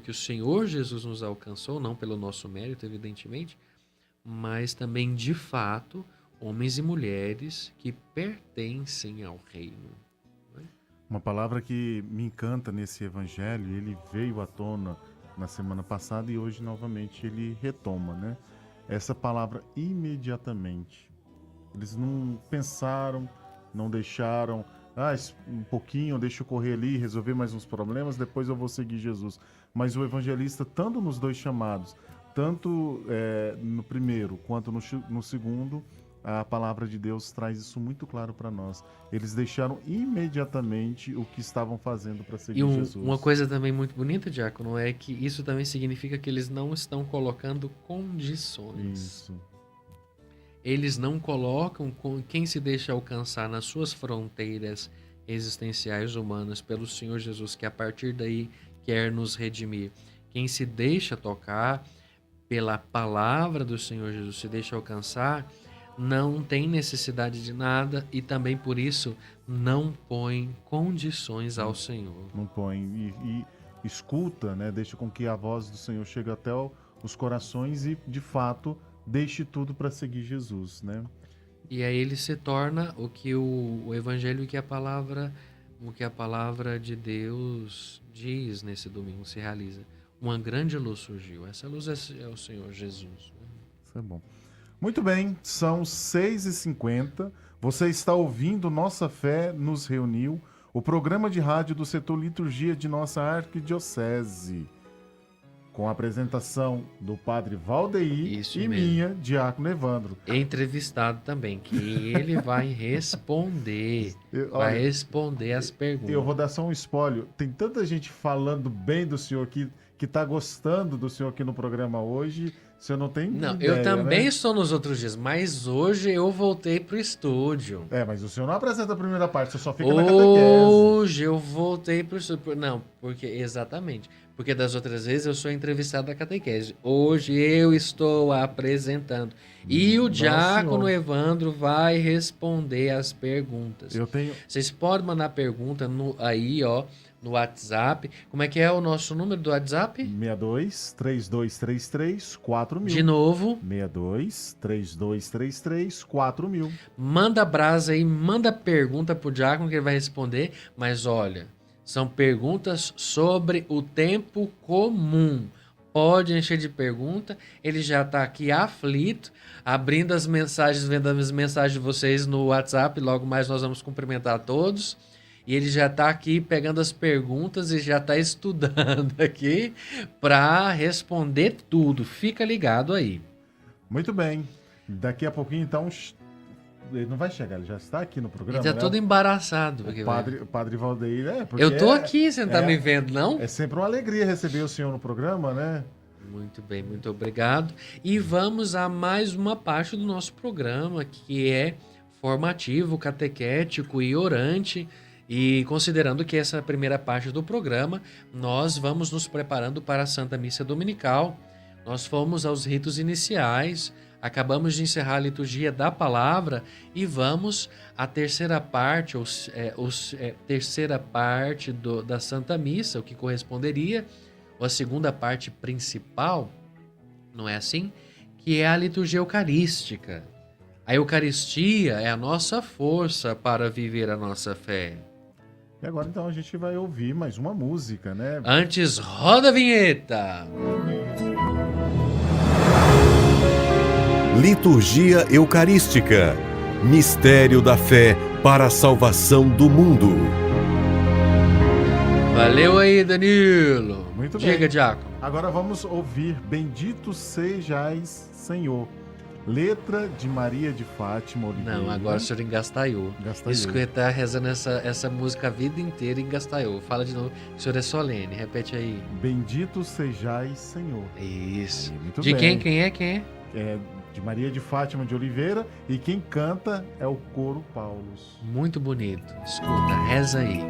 que o Senhor Jesus nos alcançou, não pelo nosso mérito, evidentemente, mas também, de fato, homens e mulheres que pertencem ao reino. Uma palavra que me encanta nesse evangelho, ele veio à tona na semana passada e hoje novamente ele retoma, né? Essa palavra imediatamente. Eles não pensaram, não deixaram, um pouquinho, deixa eu correr ali, resolver mais uns problemas, depois eu vou seguir Jesus. Mas o evangelista, tanto nos dois chamados, tanto no primeiro quanto no segundo, a palavra de Deus traz isso muito claro para nós. Eles deixaram imediatamente o que estavam fazendo para seguir Jesus. Uma coisa também muito bonita, Diácono, é que isso também significa que eles não estão colocando condições. Isso. Eles não colocam quem se deixa alcançar nas suas fronteiras existenciais humanas pelo Senhor Jesus, que a partir daí quer nos redimir. Quem se deixa tocar pela palavra do Senhor Jesus, se deixa alcançar, não tem necessidade de nada e também por isso não põe condições ao Senhor. Não põe e escuta, né? Deixa com que a voz do Senhor chegue até os corações e, de fato, deixe tudo para seguir Jesus, né? E aí ele se torna o que o Evangelho e o que a palavra de Deus diz nesse domingo se realiza. Uma grande luz surgiu. Essa luz é o Senhor Jesus. Isso é bom. Muito bem, são 6h50. Você está ouvindo Nossa Fé nos Reuniu, o programa de rádio do setor Liturgia de nossa Arquidiocese, com a apresentação do Padre Valdeir e minha, Diácono Evandro. Entrevistado também, que ele vai responder. Vai responder as perguntas. Eu vou dar só um spoiler. Tem tanta gente falando bem do senhor que está gostando do senhor aqui no programa hoje. O senhor não tem ideia, eu também né? estou nos outros dias, mas hoje eu voltei pro estúdio. Mas o senhor não apresenta a primeira parte, você só fica na catequese. Hoje eu voltei pro estúdio. Não, exatamente. Porque das outras vezes eu sou entrevistado da catequese. Hoje eu estou apresentando. E o Diácono Evandro vai responder as perguntas. Vocês podem mandar pergunta aí, ó, no WhatsApp. Como é que é o nosso número do WhatsApp? 62-3233-4000. De novo. 62-3233-4000. Manda brasa aí, manda pergunta pro Diácono que ele vai responder. Mas olha, são perguntas sobre o tempo comum. Pode encher de pergunta. Ele já está aqui aflito, abrindo as mensagens, vendo as mensagens de vocês no WhatsApp. Logo mais nós vamos cumprimentar todos. E ele já está aqui pegando as perguntas e já está estudando aqui para responder tudo. Fica ligado aí. Muito bem. Daqui a pouquinho, então... Ele não vai chegar, ele já está aqui no programa. Ele está todo embaraçado. O padre Valdeir, porque eu tô aqui, você não tá me vendo, não? É sempre uma alegria receber o senhor no programa, né? Muito bem, muito obrigado. E vamos a mais uma parte do nosso programa, que é formativo, catequético e orante. E considerando que essa é a primeira parte do programa, nós vamos nos preparando para a Santa Missa Dominical. Nós fomos aos ritos iniciais, acabamos de encerrar a liturgia da palavra e vamos à terceira parte, terceira parte da Santa Missa, o que corresponderia, ou a segunda parte principal, não é assim? Que é a liturgia eucarística. A Eucaristia é a nossa força para viver a nossa fé. E agora então a gente vai ouvir mais uma música, né? Antes, roda a vinheta! Liturgia Eucarística. Mistério da fé para a salvação do mundo. Valeu aí, Danilo. Muito bem. Diga, Diácono. Agora vamos ouvir Bendito Sejais, Senhor. Letra de Maria de Fátima Oliveira. Não, agora o senhor engastaiou. Engastaiou. Isso que eu ia estar rezando essa música a vida inteira engastaiou. Fala de novo. O senhor é solene, repete aí. Bendito Sejais, Senhor. Isso. Muito De bem. quem? Quem é? É de Maria de Fátima de Oliveira, e quem canta é o Coro Paulus. Muito bonito. Escuta, reza aí.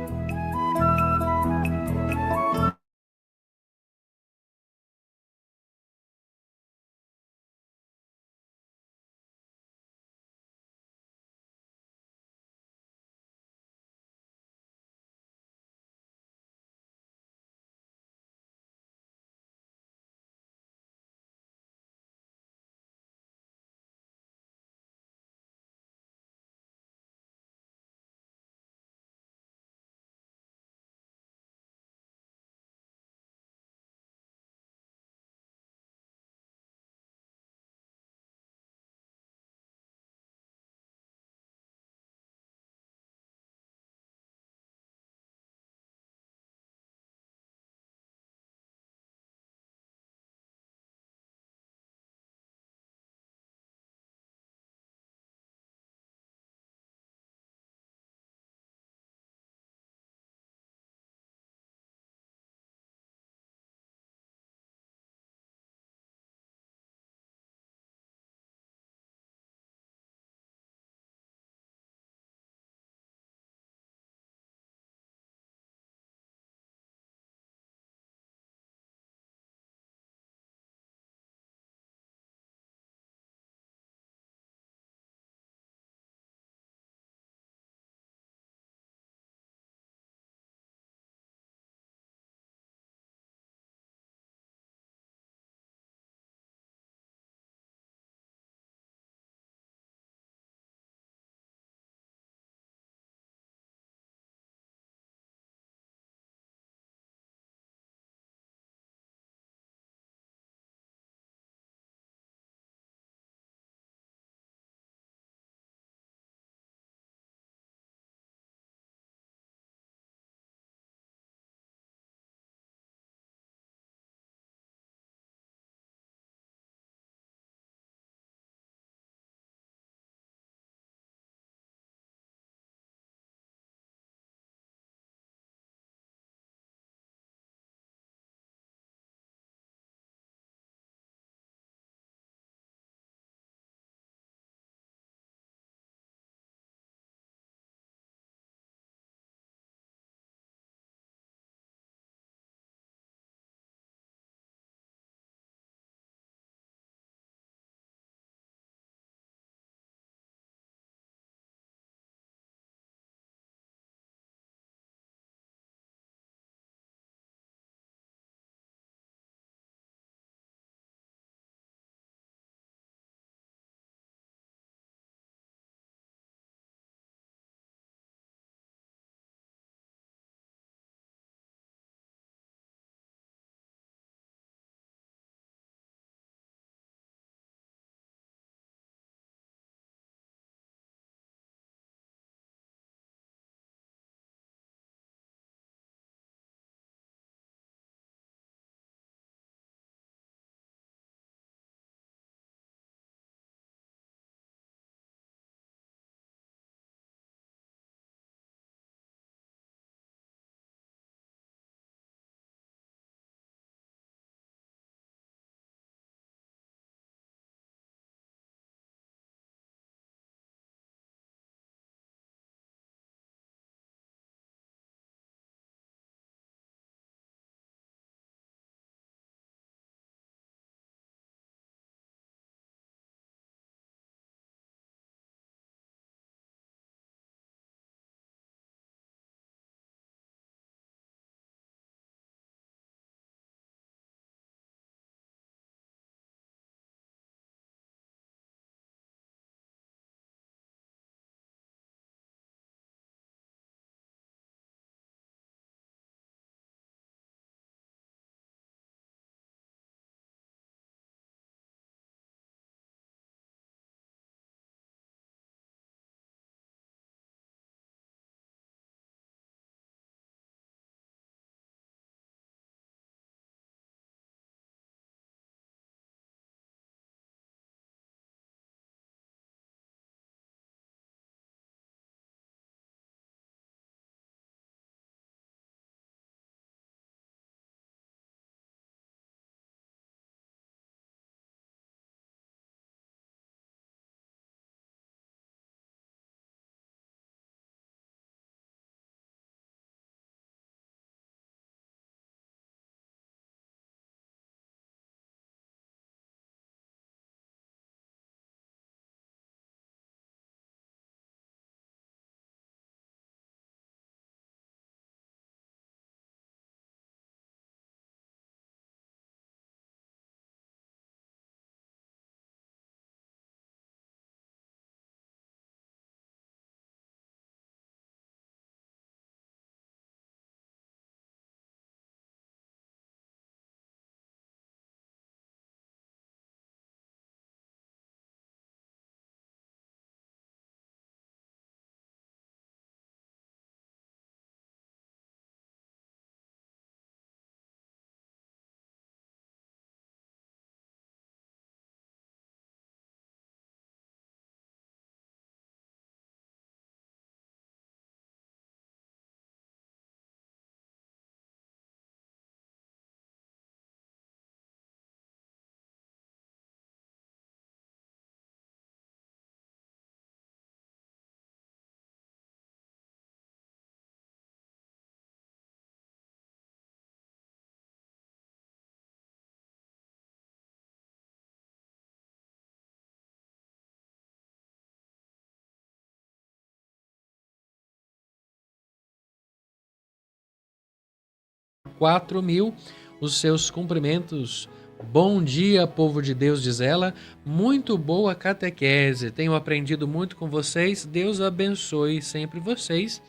4.000. Os seus cumprimentos. Bom dia, povo de Deus, diz ela. Muito boa catequese. Tenho aprendido muito com vocês. Deus abençoe sempre vocês.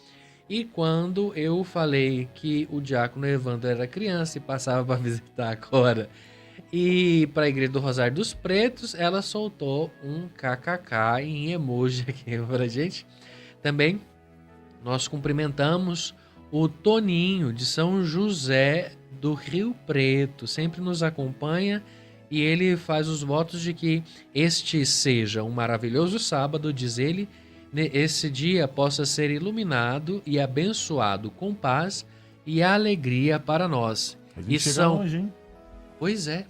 E quando eu falei que o diácono Evandro era criança e passava para visitar agora e para a igreja do Rosário dos Pretos, ela soltou um kkk em emoji aqui para a gente. Também nós cumprimentamos o Toninho de São José do Rio Preto, sempre nos acompanha e ele faz os votos de que este seja um maravilhoso sábado, diz ele, esse dia possa ser iluminado e abençoado com paz e alegria para nós. A gente E chega são... longe, hein? Pois é.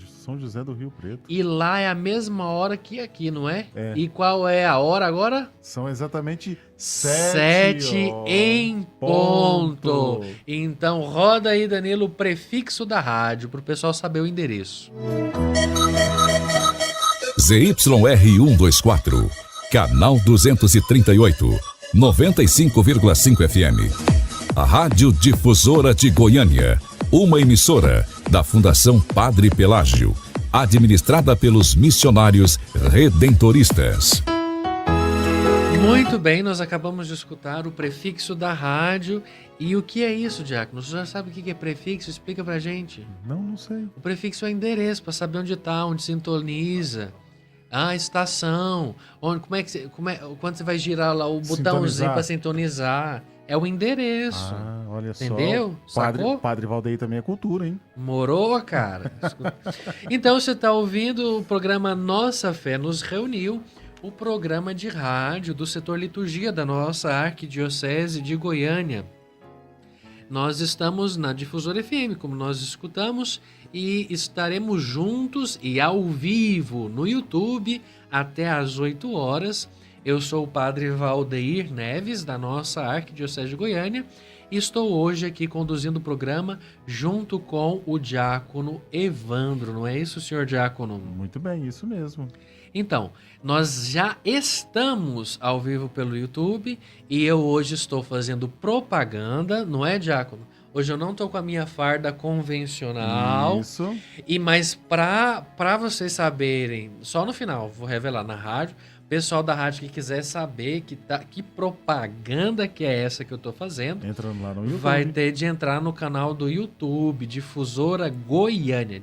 São José do Rio Preto. E lá é a mesma hora que aqui, não é? É. E qual é a hora agora? São exatamente 7 em ponto. Então roda aí, Danilo, o prefixo da rádio para o pessoal saber o endereço. ZYR124, canal 238, 95,5 FM. A Rádio Difusora de Goiânia, uma emissora da Fundação Padre Pelágio, administrada pelos missionários redentoristas. Muito bem, nós acabamos de escutar o prefixo da rádio. E o que é isso, Diácono? Você já sabe o que é prefixo? Explica pra gente. Não sei. O prefixo é endereço, para saber onde tá, onde sintoniza. A estação, quando você vai girar lá o botãozinho para sintonizar. É o endereço. Ah, olha entendeu? só. Sacou? Padre Valdeir também é cultura, hein? Morou, cara. Então você está ouvindo o programa Nossa Fé Nos Reuniu, o programa de rádio do setor liturgia da nossa Arquidiocese de Goiânia. Nós estamos na Difusora FM, como nós escutamos, e estaremos juntos e ao vivo no YouTube até às 8 horas. Eu sou o Padre Valdeir Neves, da nossa Arquidiocese de Goiânia, e estou hoje aqui conduzindo o programa junto com o diácono Evandro. Não é isso, senhor diácono? Muito bem, isso mesmo. Então, nós já estamos ao vivo pelo YouTube e eu hoje estou fazendo propaganda, não é, diácono? Hoje eu não estou com a minha farda convencional. Isso. Mas para vocês saberem, só no final, vou revelar na rádio, pessoal da rádio que quiser saber que propaganda que é essa que eu estou fazendo, entrando lá no YouTube, vai ter de entrar no canal do YouTube, Difusora Goiânia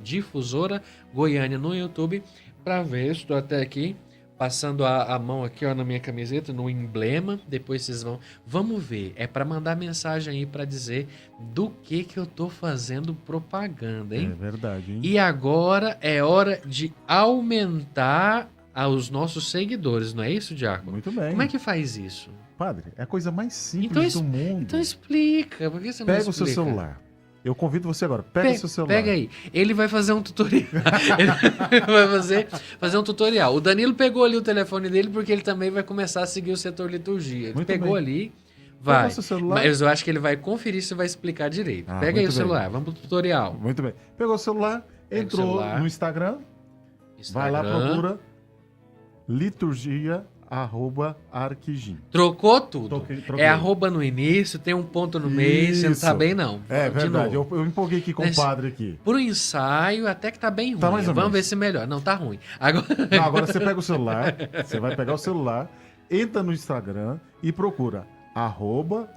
no YouTube, para ver. Estou até aqui passando a mão aqui, ó, na minha camiseta, no emblema. Depois vocês vamos ver. É para mandar mensagem aí para dizer do que eu tô fazendo propaganda, hein? É verdade, hein? E agora é hora de aumentar os nossos seguidores, não é isso, Diácono? Muito bem. Como é que faz isso? Padre, é a coisa mais simples do mundo. Então explica, por que você não Pega explica? o seu celular. Eu convido você agora, pega o seu celular. Pega aí. Ele vai fazer um tutorial. Ele vai fazer um tutorial. O Danilo pegou ali o telefone dele porque ele também vai começar a seguir o setor liturgia. Ele Muito pegou bem. ali, vai. Pega o seu celular. Mas eu acho que ele vai conferir se vai explicar direito. Pega aí o muito bem. celular, vamos pro tutorial. Muito bem. Pegou o celular, Pega o entrou celular. no Instagram, vai lá, procura liturgia@arquigim. Trocou tudo. Troquei. É arroba no início, tem um ponto no meio, você não tá Isso. bem não. É De verdade, novo. eu empolguei aqui com o padre aqui. Pro ensaio, até que tá bem ruim. Tá mais ou Vamos menos. ver se melhora. Não, tá ruim. Agora... Não, agora você pega o celular, você vai pegar o celular, entra no Instagram e procura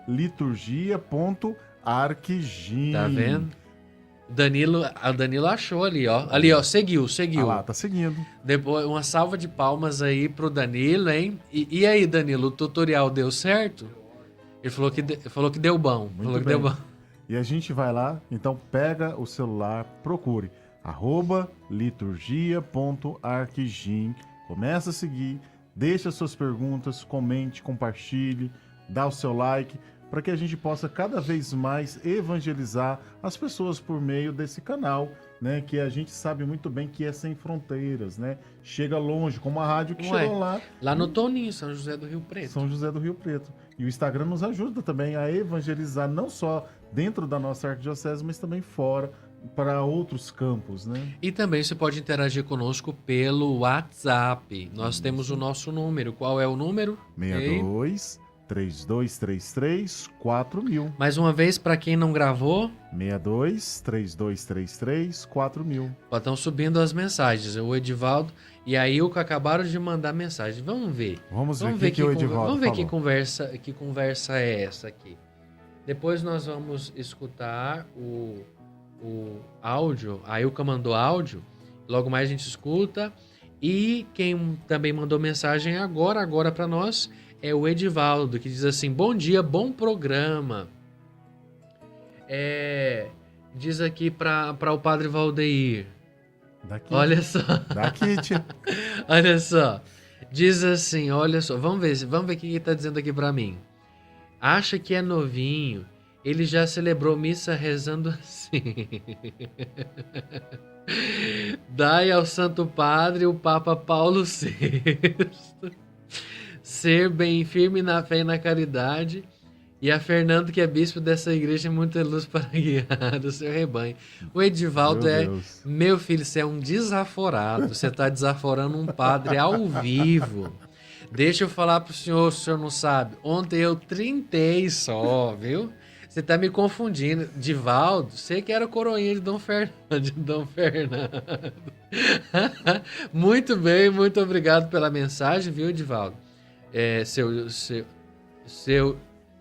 @liturgia.arquigim. Tá vendo? O Danilo achou ali, ó. Ali, ó, seguiu. Ah lá, tá seguindo. Depois, uma salva de palmas aí pro Danilo, hein? E aí, Danilo, o tutorial deu certo? Ele falou que deu bom. Muito Falou que bem. deu bom. E a gente vai lá, então pega o celular, procure @liturgia.arquigim, começa a seguir, deixa suas perguntas, comente, compartilhe, dá o seu like, para que a gente possa cada vez mais evangelizar as pessoas por meio desse canal, né? Que a gente sabe muito bem que é sem fronteiras, né? Chega longe, como a rádio que Ué, chegou lá. Lá no Toninho, São José do Rio Preto. São José do Rio Preto. E o Instagram nos ajuda também a evangelizar, não só dentro da nossa arquidiocese, mas também fora, para outros campos, né? E também você pode interagir conosco pelo WhatsApp. Nós temos o nosso número. Qual é o número? 62 3233-4000. Mais uma vez, para quem não gravou, 62-3233-4000. estão subindo as mensagens. O Edivaldo e a Ilka acabaram de mandar mensagem. Vamos ver. Vamos ver o que o Edivaldo Vamos ver falou. que conversa é essa aqui. Depois nós vamos escutar o áudio. A Ilka mandou áudio. Logo mais a gente escuta. E quem também mandou mensagem agora para nós é o Edivaldo, que diz assim: bom dia, bom programa. Diz aqui para o Padre Valdeir. Daqui. Olha só. Daqui, tia. Olha só. Diz assim, olha só. Vamos ver o que ele está dizendo aqui para mim. Acha que é novinho. Ele já celebrou missa rezando assim. Dai ao Santo Padre o Papa Paulo VI ser bem firme na fé e na caridade, e a Fernando, que é bispo dessa igreja, muita luz para guiar o seu rebanho. O Edivaldo meu filho, você é um desaforado, você está desaforando um padre ao vivo. Deixa eu falar pro senhor, se o senhor não sabe, ontem eu trintei só, viu? Você tá me confundindo. Divaldo, você que era coroinha de Dom Fernando. Muito bem, muito obrigado pela mensagem, viu, Divaldo?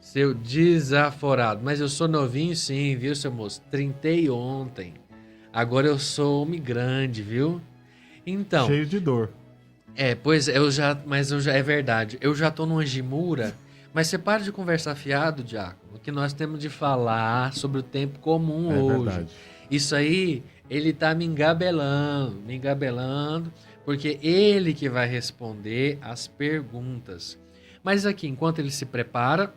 Seu desaforado. Mas eu sou novinho sim, viu, seu moço? Trintei ontem. Agora eu sou homem grande, viu? Então... Cheio de dor. Pois é verdade. Eu já tô numa gimura. Mas você para de conversar fiado, Diácono, que nós temos de falar sobre o tempo comum hoje. Verdade. Isso aí, ele tá me engabelando, porque ele que vai responder as perguntas. Mas aqui, enquanto ele se prepara,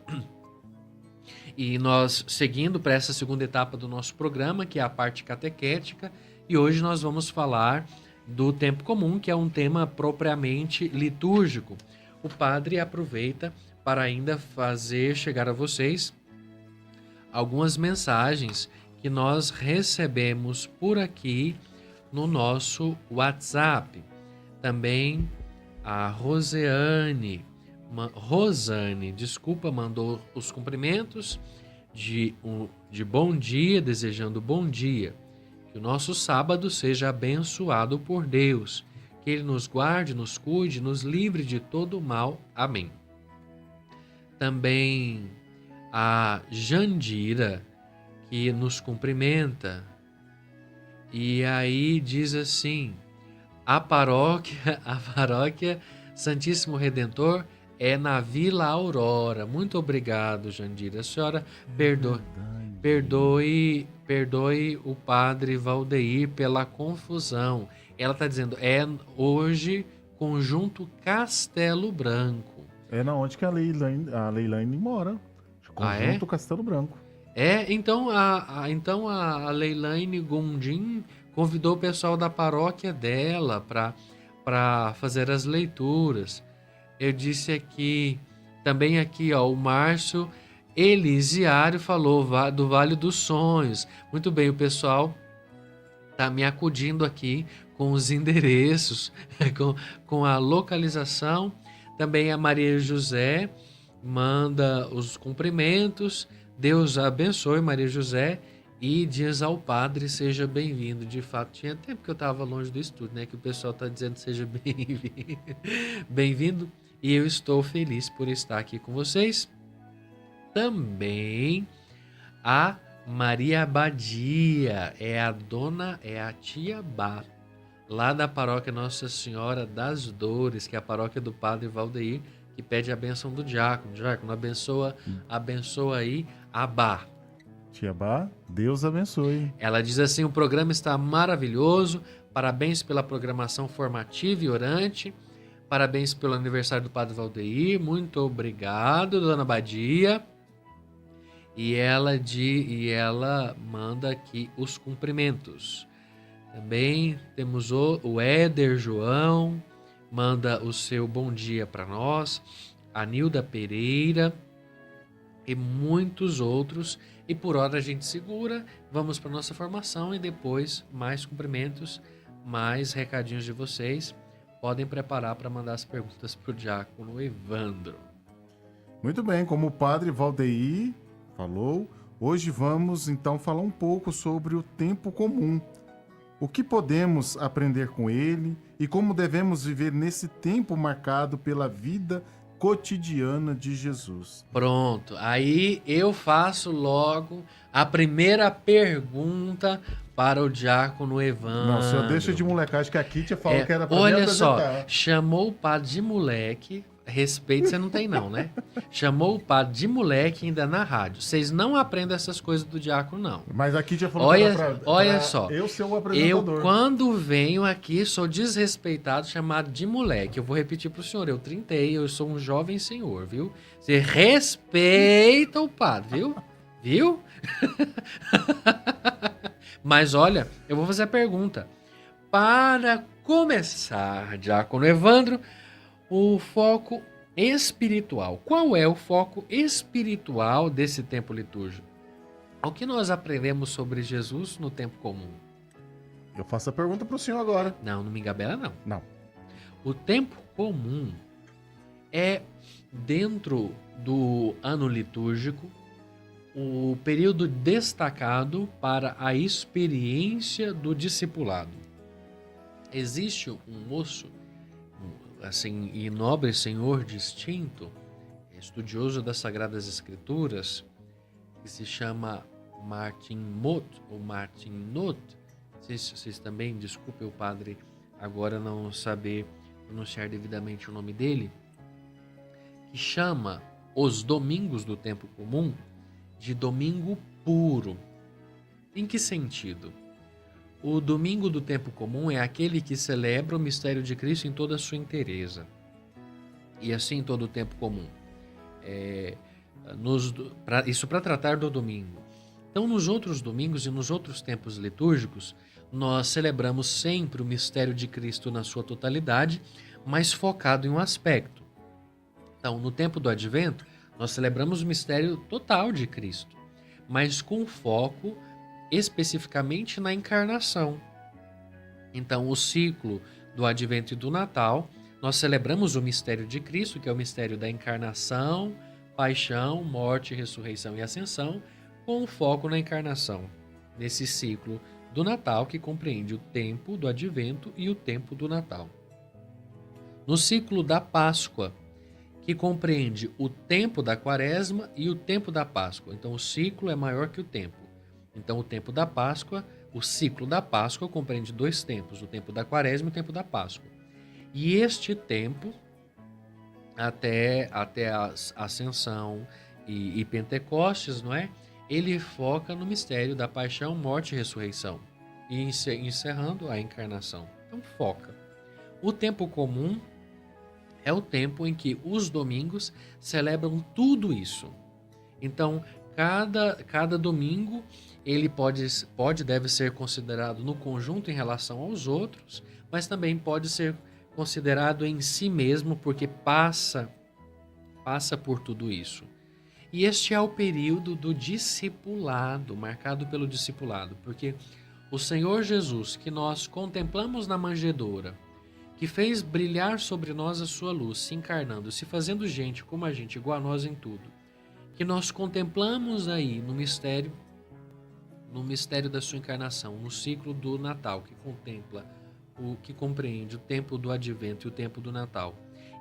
e nós seguindo para essa segunda etapa do nosso programa, que é a parte catequética, e hoje nós vamos falar do tempo comum, que é um tema propriamente litúrgico. O padre aproveita para ainda fazer chegar a vocês algumas mensagens que nós recebemos por aqui no nosso WhatsApp. Também a Rosane, mandou os cumprimentos de bom dia, desejando bom dia. Que o nosso sábado seja abençoado por Deus, que Ele nos guarde, nos cuide, nos livre de todo o mal. Amém. Também a Jandira, que nos cumprimenta, e aí diz assim: a paróquia Santíssimo Redentor é na Vila Aurora. Muito obrigado, Jandira. A senhora perdoe o Padre Valdeir pela confusão. Ela está dizendo, hoje Conjunto Castelo Branco. É na onde que a Leilane mora. Conjunto Castelo Branco. Então a Leilane Gondim convidou o pessoal da paróquia dela para fazer as leituras. Eu disse aqui, também aqui, o Márcio Elisiário falou do Vale dos Sonhos. Muito bem, o pessoal tá me acudindo aqui com os endereços, com a localização. Também a Maria José manda os cumprimentos. Deus abençoe, Maria José, e diz ao padre, seja bem-vindo. De fato, tinha tempo que eu estava longe do estúdio, né? Que o pessoal está dizendo seja bem-vindo. Bem-vindo, e eu estou feliz por estar aqui com vocês. Também a Maria Abadia, é a tia Bá, lá da paróquia Nossa Senhora das Dores, que é a paróquia do Padre Valdeir, que pede a bênção do diácono. Diácono, abençoa aí a Bá. Tia Bá, Deus abençoe. Ela diz assim: o programa está maravilhoso, parabéns pela programação formativa e orante, parabéns pelo aniversário do Padre Valdeir, muito obrigado, dona Badia. E ela manda aqui os cumprimentos. Também temos o Éder João, manda o seu bom dia para nós, a Nilda Pereira e muitos outros. E por hora a gente segura, vamos para nossa formação e depois mais cumprimentos, mais recadinhos de vocês. Podem preparar para mandar as perguntas para o diácono Evandro. Muito bem, como o padre Valdeir falou, hoje vamos então falar um pouco sobre o tempo comum. O que podemos aprender com ele e como devemos viver nesse tempo marcado pela vida cotidiana de Jesus. Pronto, aí eu faço logo a primeira pergunta para o diácono Evandro. Não, o senhor deixa de molecagem que a Kitia falou que era pra me Olha só, apresentar. chamou o padre de moleque, respeito você não tem não, né? Chamou o padre de moleque ainda na rádio. Vocês não aprendem essas coisas do diácono, não. Mas a Kitia falou Olha, que era olha pra só, eu ser o eu apresentador. quando venho aqui sou desrespeitado, chamado de moleque. Eu vou repetir pro senhor, eu trintei, eu sou um jovem senhor, viu? Você respeita o padre, viu? Viu? Mas olha, eu vou fazer a pergunta. Para começar, diácono Evandro, o foco espiritual. Qual é o foco espiritual desse tempo litúrgico? O que nós aprendemos sobre Jesus no tempo comum? Eu faço a pergunta pro senhor agora. Não me engabela não. Não. O tempo comum é, dentro do ano litúrgico, o período destacado para a experiência do discipulado. Existe um moço, assim, e nobre senhor distinto, estudioso das Sagradas Escrituras, que se chama Martin Mott, ou Martin Not. Vocês também, desculpe o padre agora não saber pronunciar devidamente o nome dele, que chama os domingos do tempo comum de domingo puro. Em que sentido? O domingo do tempo comum é aquele que celebra o mistério de Cristo em toda a sua inteireza. E assim todo o tempo comum. Isso para tratar do domingo. Então, nos outros domingos e nos outros tempos litúrgicos, nós celebramos sempre o mistério de Cristo na sua totalidade, mas focado em um aspecto. Então, no tempo do Advento, nós celebramos o mistério total de Cristo, mas com foco especificamente na encarnação. Então, o ciclo do Advento e do Natal, nós celebramos o mistério de Cristo, que é o mistério da encarnação, paixão, morte, ressurreição e ascensão, com foco na encarnação, nesse ciclo do Natal que compreende o tempo do Advento e o tempo do Natal. No ciclo da Páscoa, que compreende o tempo da Quaresma e o tempo da Páscoa. Então, o ciclo é maior que o tempo. Então, o tempo da Páscoa, o ciclo da Páscoa compreende dois tempos, o tempo da Quaresma e o tempo da Páscoa. E este tempo, até a Ascensão e Pentecostes, não é? Ele foca no mistério da paixão, morte e ressurreição. E encerrando a encarnação. Então, foca. O tempo comum é o tempo em que os domingos celebram tudo isso. Então, cada domingo ele deve ser considerado no conjunto em relação aos outros, mas também pode ser considerado em si mesmo, porque passa por tudo isso. E este é o período do discipulado, marcado pelo discipulado, porque o Senhor Jesus, que nós contemplamos na manjedoura, que fez brilhar sobre nós a sua luz, se encarnando, se fazendo gente como a gente, igual a nós em tudo, que nós contemplamos aí no mistério da sua encarnação, no ciclo do Natal, que contempla o que compreende o tempo do Advento e o tempo do Natal.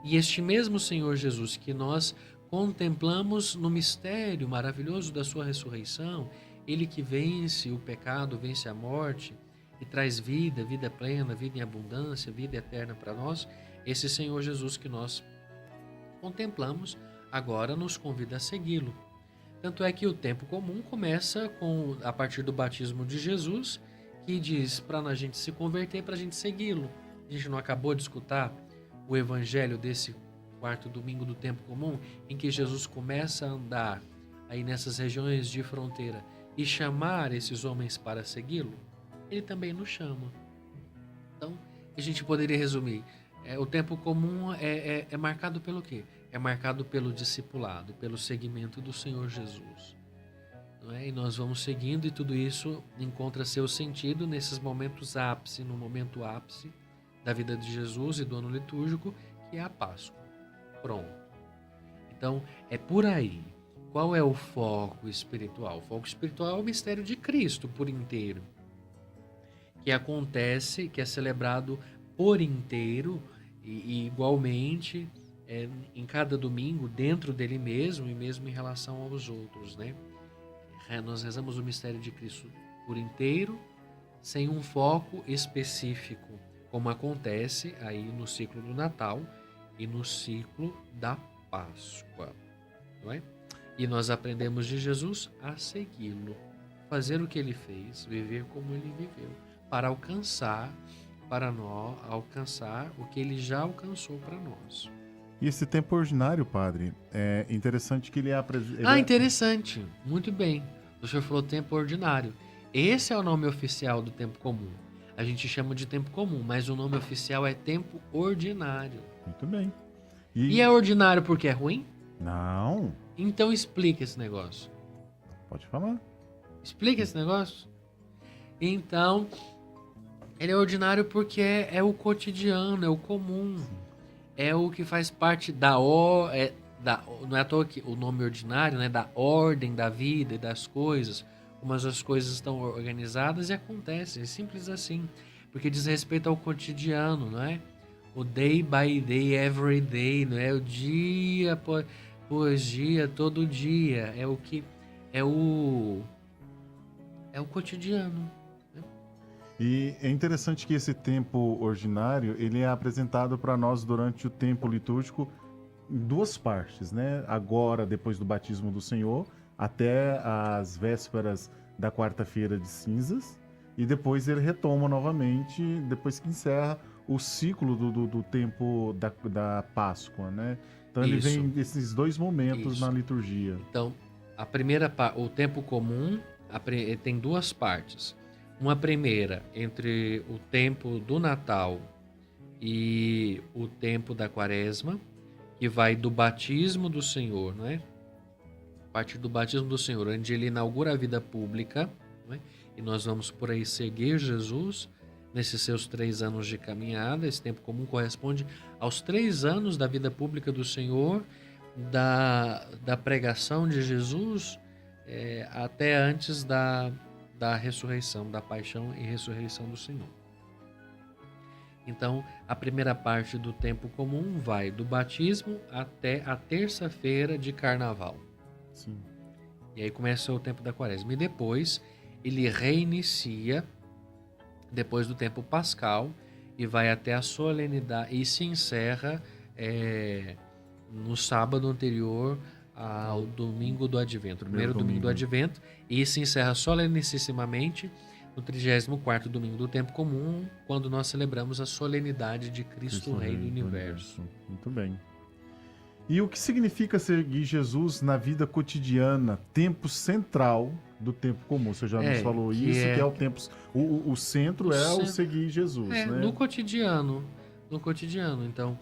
E este mesmo Senhor Jesus que nós contemplamos no mistério maravilhoso da sua ressurreição, ele que vence o pecado, vence a morte e traz vida plena, vida em abundância, vida eterna para nós, esse Senhor Jesus que nós contemplamos agora nos convida a segui-lo. Tanto é que o tempo comum começa a partir do batismo de Jesus, que diz para a gente se converter, para a gente segui-lo. A gente não acabou de escutar o evangelho desse quarto domingo do tempo comum, em que Jesus começa a andar aí nessas regiões de fronteira e chamar esses homens para segui-lo? Ele também nos chama. Então, a gente poderia resumir, o tempo comum é marcado pelo quê? É marcado pelo discipulado, pelo seguimento do Senhor Jesus. Não é? E nós vamos seguindo e tudo isso encontra seu sentido nesses momentos ápice, no momento ápice da vida de Jesus e do ano litúrgico, que é a Páscoa. Pronto. Então, é por aí. Qual é o foco espiritual? O foco espiritual é o mistério de Cristo por inteiro, que acontece, que é celebrado por inteiro e igualmente em cada domingo dentro dele mesmo e mesmo em relação aos outros, né? Nós rezamos o mistério de Cristo por inteiro, sem um foco específico, como acontece aí no ciclo do Natal e no ciclo da Páscoa, não é? E nós aprendemos de Jesus a segui-lo, fazer o que ele fez, viver como ele viveu, para alcançar o que ele já alcançou para nós. E esse tempo ordinário, padre, é interessante que ele Interessante. Muito bem. O senhor falou tempo ordinário. Esse é o nome oficial do tempo comum. A gente chama de tempo comum, mas o nome oficial é tempo ordinário. Muito bem. E é ordinário porque é ruim? Não. Então explica esse negócio. Pode falar. Explica esse negócio. Então, ele é ordinário porque é o cotidiano, é o comum. É o que faz parte não é à toa que o nome ordinário, né, da ordem da vida e das coisas, como as coisas estão organizadas e acontecem, é simples assim, porque diz respeito ao cotidiano, não é? O day by day, every day, não é? O dia após dia, todo dia, é o cotidiano. E é interessante que esse tempo ordinário, ele é apresentado para nós durante o tempo litúrgico em duas partes, né? Agora, depois do batismo do Senhor, até as vésperas da quarta-feira de cinzas, e depois ele retoma novamente, depois que encerra o ciclo do tempo da Páscoa, né? Então ele vem desses dois momentos na liturgia. Então, o tempo comum tem duas partes. Uma primeira entre o tempo do Natal e o tempo da Quaresma, que vai do batismo do Senhor, não é? A partir do batismo do Senhor, onde ele inaugura a vida pública, não é? E nós vamos por aí seguir Jesus nesses seus 3 anos de caminhada. Esse tempo comum corresponde aos 3 anos da vida pública do Senhor, da pregação de Jesus até antes da ressurreição, da paixão e ressurreição do Senhor. Então, a primeira parte do tempo comum vai do batismo até a terça-feira de carnaval. Sim. E aí começa o tempo da Quaresma. E depois ele reinicia, depois do tempo pascal, e vai até a solenidade, e se encerra no sábado anterior ao domingo do Advento, o primeiro domingo do Advento, e se encerra solenissimamente no 34º domingo do tempo comum, quando nós celebramos a solenidade de Cristo Rei do Universo. Muito bem. E o que significa seguir Jesus na vida cotidiana, tempo central do tempo comum? Você já nos falou isso, que é o tempo... O centro o seguir Jesus, né? No cotidiano. Então,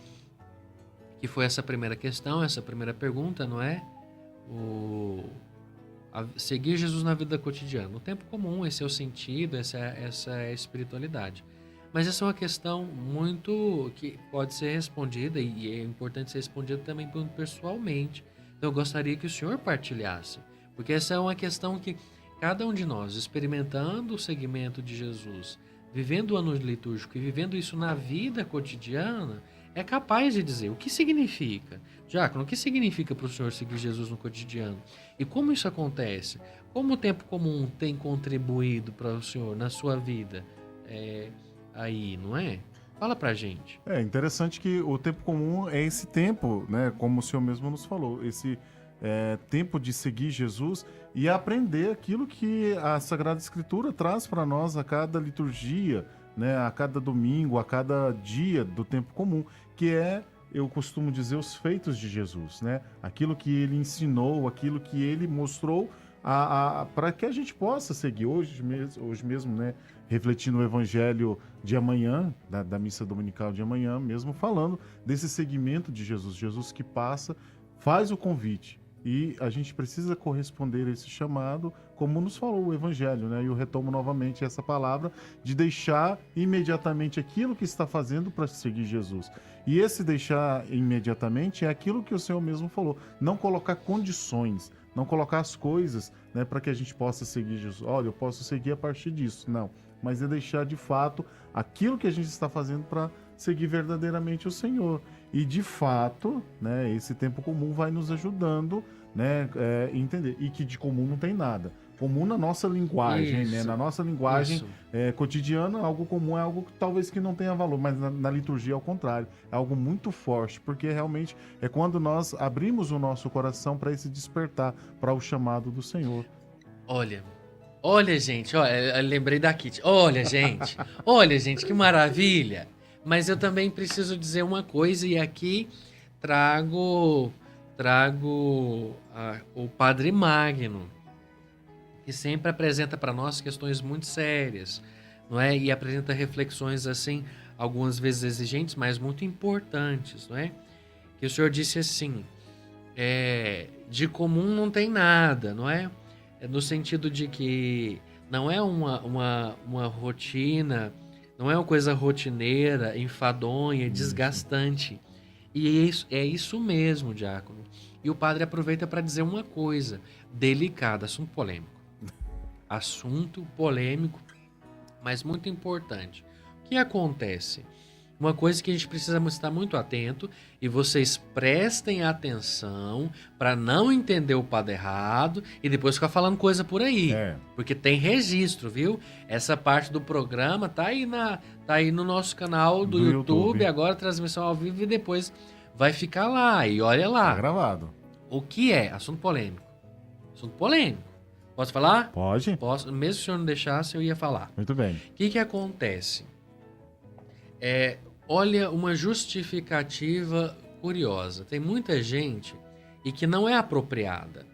que foi essa primeira questão, essa primeira pergunta, não é? Seguir Jesus na vida cotidiana. No tempo comum, esse é o sentido, essa é a espiritualidade. Mas essa é uma questão muito que pode ser respondida, e é importante ser respondida também pessoalmente. Então eu gostaria que o senhor partilhasse, porque essa é uma questão que cada um de nós, experimentando o seguimento de Jesus, vivendo o ano litúrgico e vivendo isso na vida cotidiana, é capaz de dizer o que significa. Diácono, o que significa para o senhor seguir Jesus no cotidiano? E como isso acontece? Como o tempo comum tem contribuído para o senhor na sua vida aí, não é? Fala pra gente. É interessante que o tempo comum é esse tempo, né? Como o senhor mesmo nos falou, esse tempo de seguir Jesus e aprender aquilo que a Sagrada Escritura traz para nós a cada liturgia, né? A cada domingo, a cada dia do tempo comum, que eu costumo dizer, os feitos de Jesus, né? Aquilo que ele ensinou, aquilo que ele mostrou para que a gente possa seguir hoje mesmo, né? Refletindo o evangelho de amanhã, da missa dominical de amanhã, mesmo falando desse segmento de Jesus. Jesus que passa, faz o convite E a gente precisa corresponder a esse chamado, como nos falou o Evangelho, né? E eu retomo novamente essa palavra de deixar imediatamente aquilo que está fazendo para seguir Jesus. E esse deixar imediatamente é aquilo que o Senhor mesmo falou. Não colocar condições, não colocar as coisas, né, para que a gente possa seguir Jesus. Olha, eu posso seguir a partir disso. Não. Mas é deixar de fato aquilo que a gente está fazendo para seguir verdadeiramente o Senhor. E de fato, né, esse tempo comum vai nos ajudando, né, entender. E que de comum não tem nada. Comum na nossa linguagem, né? Na nossa linguagem cotidiana, algo comum é algo que talvez que não tenha valor, mas na liturgia ao contrário, é algo muito forte, porque realmente é quando nós abrimos o nosso coração para esse despertar, para o chamado do Senhor. Olha, gente, eu lembrei da Kitty. Olha, gente, que maravilha. Mas eu também preciso dizer uma coisa, e aqui trago o Padre Magno, que sempre apresenta para nós questões muito sérias, não é? E apresenta reflexões assim, algumas vezes exigentes, mas muito importantes, não é? Que o senhor disse assim, de comum não tem nada, não é? No sentido de que não é uma rotina, não é uma coisa rotineira, enfadonha, desgastante. E é isso mesmo, diácono. E o padre aproveita para dizer uma coisa delicada, assunto polêmico. Assunto polêmico, mas muito importante. O que acontece? Uma coisa que a gente precisa estar muito atento, e vocês prestem atenção para não entender o padre errado e depois ficar falando coisa por aí. Porque tem registro, viu? Essa parte do programa tá aí no nosso canal do YouTube, agora transmissão ao vivo, e depois vai ficar lá, e olha lá. Tá gravado. O que é? Assunto polêmico. Assunto polêmico. Posso falar? Pode. Posso. Mesmo se o senhor não deixasse, eu ia falar. Muito bem. O que acontece? Olha, uma justificativa curiosa. Tem muita gente e que não é apropriada.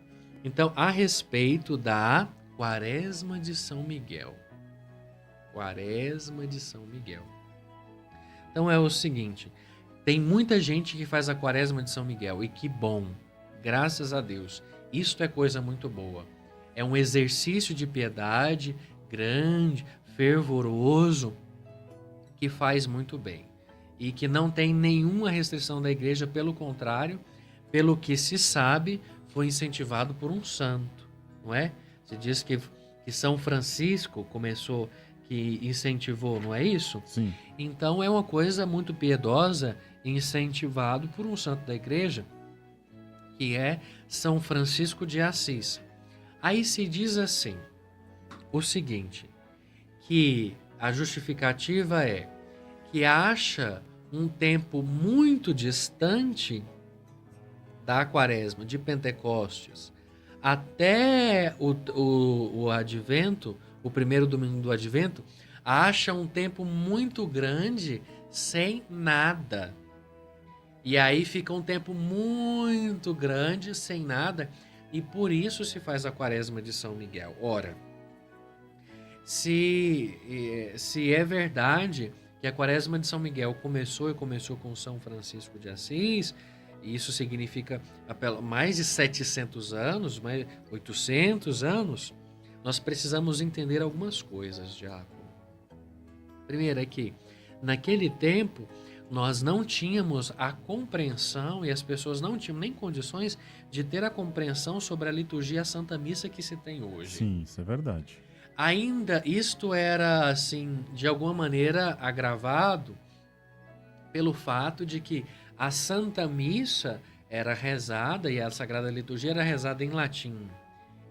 Então, a respeito da Quaresma de São Miguel. Quaresma de São Miguel. Então, é o seguinte. Tem muita gente que faz a Quaresma de São Miguel. E que bom. Graças a Deus. Isto é coisa muito boa. É um exercício de piedade grande, fervoroso, que faz muito bem. E que não tem nenhuma restrição da igreja, pelo contrário, pelo que se sabe, foi incentivado por um santo, não é? Se diz que São Francisco começou, que incentivou, não é isso? Sim. Então é uma coisa muito piedosa, incentivado por um santo da igreja, que é São Francisco de Assis. Aí se diz assim, o seguinte, que a justificativa é que acha um tempo muito distante da Quaresma, de Pentecostes, até o Advento, o primeiro domingo do Advento, acha um tempo muito grande sem nada. E aí fica um tempo muito grande sem nada, e por isso se faz a Quaresma de São Miguel. Ora, se é verdade que a Quaresma de São Miguel começou com São Francisco de Assis, e isso significa mais de 700 anos, mais 800 anos, nós precisamos entender algumas coisas, diácono. Primeiro é que, naquele tempo, nós não tínhamos a compreensão, e as pessoas não tinham nem condições de ter a compreensão sobre a liturgia a Santa Missa que se tem hoje. Sim, isso é verdade. Ainda isto era, assim, de alguma maneira agravado pelo fato de que a Santa Missa era rezada e a Sagrada Liturgia era rezada em latim.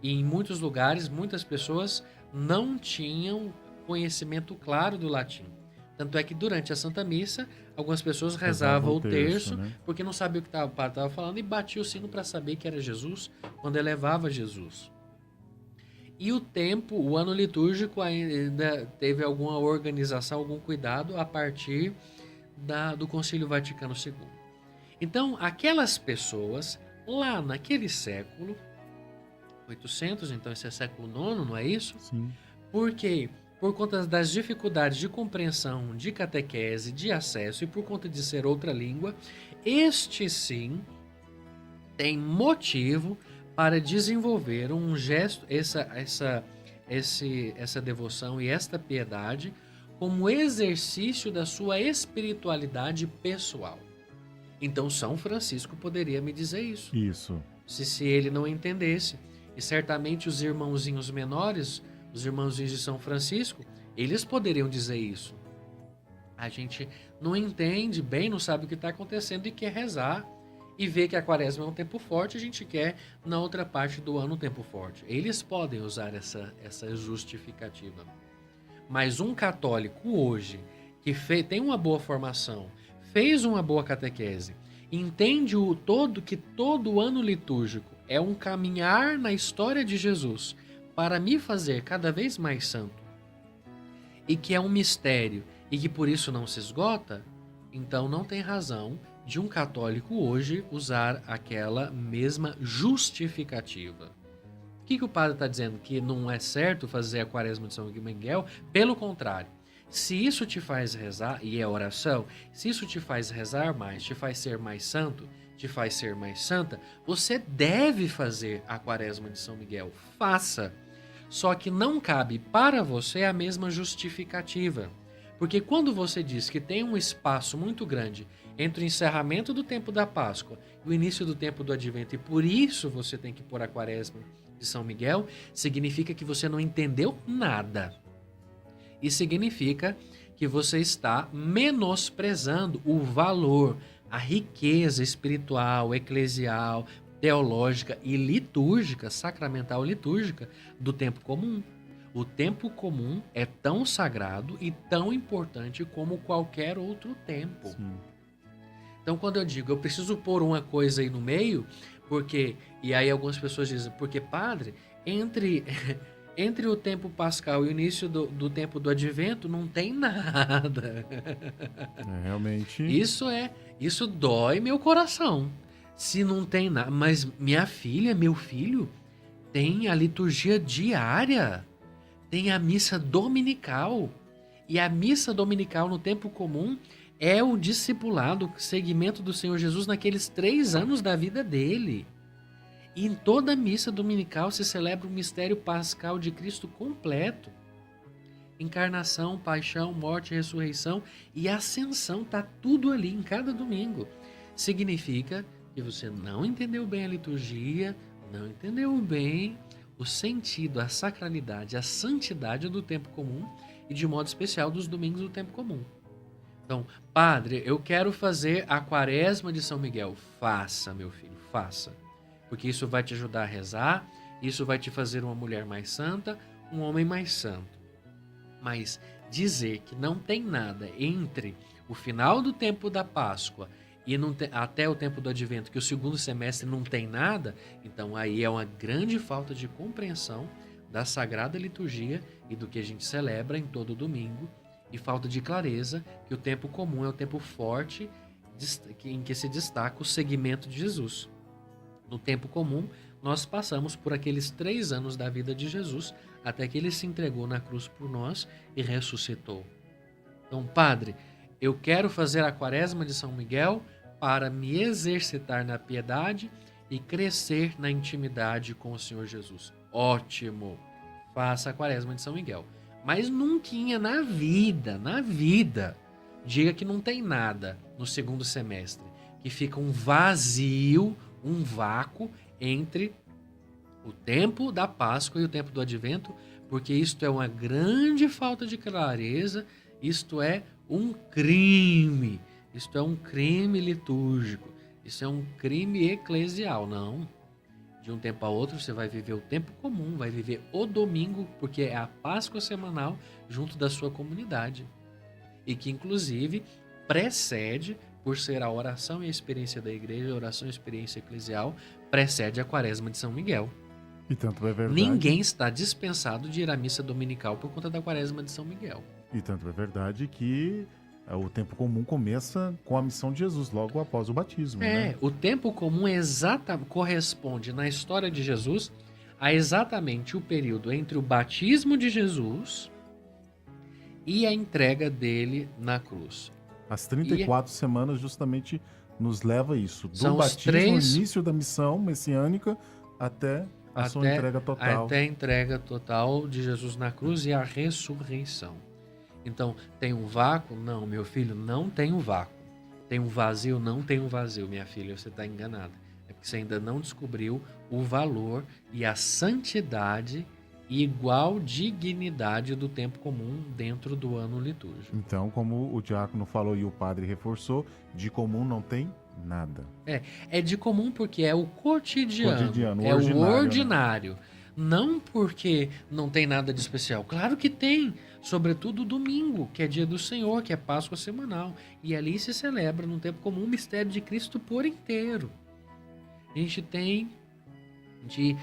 E em muitos lugares, muitas pessoas não tinham conhecimento claro do latim. Tanto é que durante a Santa Missa, algumas pessoas rezavam o terço, né? Porque não sabiam o que o padre estava falando, e batiam o sino para saber que era Jesus, quando elevava Jesus. E o ano litúrgico ainda teve alguma organização, algum cuidado a partir do Concílio Vaticano II. Então, aquelas pessoas, lá naquele século, 800, então esse é século IX, não é isso? Sim. Porque, por conta das dificuldades de compreensão, de catequese, de acesso, e por conta de ser outra língua, estes sim tem motivo para desenvolver um gesto, essa devoção e esta piedade como exercício da sua espiritualidade pessoal. Então São Francisco poderia me dizer isso. Isso. Se ele não entendesse. E certamente os irmãozinhos menores, os irmãozinhos de São Francisco, eles poderiam dizer isso. A gente não entende bem, não sabe o que está acontecendo e quer rezar. E vê que a quaresma é um tempo forte, a gente quer na outra parte do ano um tempo forte. Eles podem usar essa justificativa. Mas um católico hoje, que tem uma boa formação, fez uma boa catequese, entende que todo ano litúrgico é um caminhar na história de Jesus para me fazer cada vez mais santo, e que é um mistério e que por isso não se esgota, então não tem razão de um católico hoje usar aquela mesma justificativa. O que o padre está dizendo? Que não é certo fazer a quaresma de São Miguel? Pelo contrário, se isso te faz rezar, e é oração, se isso te faz rezar mais, te faz ser mais santo, te faz ser mais santa, você deve fazer a quaresma de São Miguel. Faça. Só que não cabe para você a mesma justificativa. Porque quando você diz que tem um espaço muito grande entre o encerramento do tempo da Páscoa e o início do tempo do Advento, e por isso você tem que pôr a quaresma de São Miguel, significa que você não entendeu nada. E significa que você está menosprezando o valor, a riqueza espiritual, eclesial, teológica e litúrgica, sacramental litúrgica do tempo comum. O tempo comum é tão sagrado e tão importante como qualquer outro tempo. Sim. Então, quando eu digo, eu preciso pôr uma coisa aí no meio, porque, e aí algumas pessoas dizem, porque padre, entre o tempo pascal e o início do tempo do advento não tem nada. Realmente. Isso dói meu coração. Se não tem nada, mas minha filha, meu filho, tem a liturgia diária, tem a missa dominical. E a missa dominical no tempo comum é o discipulado, o seguimento do Senhor Jesus naqueles 3 anos da vida dele. E em toda missa dominical se celebra o mistério pascal de Cristo completo. Encarnação, paixão, morte, ressurreição e ascensão, está tudo ali em cada domingo. Significa que você não entendeu bem a liturgia, não entendeu bem o sentido, a sacralidade, a santidade do tempo comum e de modo especial dos domingos do tempo comum. Então, padre, eu quero fazer a quaresma de São Miguel. Faça, meu filho, faça. Porque isso vai te ajudar a rezar, isso vai te fazer uma mulher mais santa, um homem mais santo. Mas dizer que não tem nada entre o final do tempo da Páscoa e até o tempo do Advento, que o segundo semestre não tem nada, então aí é uma grande falta de compreensão da Sagrada Liturgia e do que a gente celebra em todo domingo, e falta de clareza que o tempo comum é o tempo forte em que se destaca o seguimento de Jesus. No tempo comum, nós passamos por aqueles 3 anos da vida de Jesus até que ele se entregou na cruz por nós e ressuscitou. Então, padre, eu quero fazer a quaresma de São Miguel para me exercitar na piedade e crescer na intimidade com o Senhor Jesus. Ótimo! Faça a quaresma de São Miguel. Mas nunca na vida, diga que não tem nada no segundo semestre, que fica um vazio, um vácuo entre o tempo da Páscoa e o tempo do Advento, porque isto é uma grande falta de clareza, isto é um crime litúrgico, isso é um crime eclesial, não. De um tempo a outro você vai viver o tempo comum, vai viver o domingo, porque é a Páscoa semanal junto da sua comunidade. E que inclusive precede, por ser a oração e a experiência da igreja, a oração e a experiência eclesial, precede a quaresma de São Miguel. E tanto é verdade. Ninguém está dispensado de ir à missa dominical por conta da quaresma de São Miguel. E tanto é verdade que o tempo comum começa com a missão de Jesus, logo após o batismo. Né? O tempo comum corresponde na história de Jesus a exatamente o período entre o batismo de Jesus e a entrega dele na cruz. As 34 semanas justamente nos leva a isso. Do São os batismo, três- início da missão messiânica, até a sua entrega total. Até a entrega total de Jesus na cruz e a ressurreição. Então, tem um vácuo? Não, meu filho, não tem um vácuo. Tem um vazio? Não tem um vazio, minha filha, você está enganada. É porque você ainda não descobriu o valor e a santidade e igual dignidade do tempo comum dentro do ano litúrgico. Então, como o diácono falou e o padre reforçou, de comum não tem nada. É de comum porque é o cotidiano, o é ordinário, o né? ordinário. Não porque não tem nada de especial. Claro que tem, sobretudo domingo, que é dia do Senhor, que é Páscoa semanal. E ali se celebra, num tempo comum, o mistério de Cristo por inteiro. A gente tem de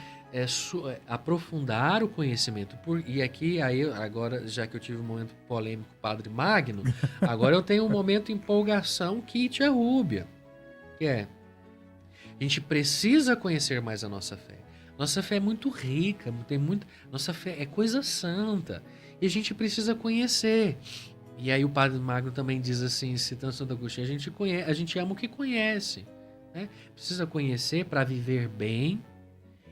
aprofundar o conhecimento. E aqui, agora, já que eu tive um momento polêmico com o Padre Magno, agora eu tenho um momento empolgação Kitia Rúbia, que é: a gente precisa conhecer mais a nossa fé. Nossa fé é muito rica, nossa fé é coisa santa. E a gente precisa conhecer. E aí o Padre Magno também diz assim, citando Santo Agostinho, a gente ama o que conhece. Né? Precisa conhecer para viver bem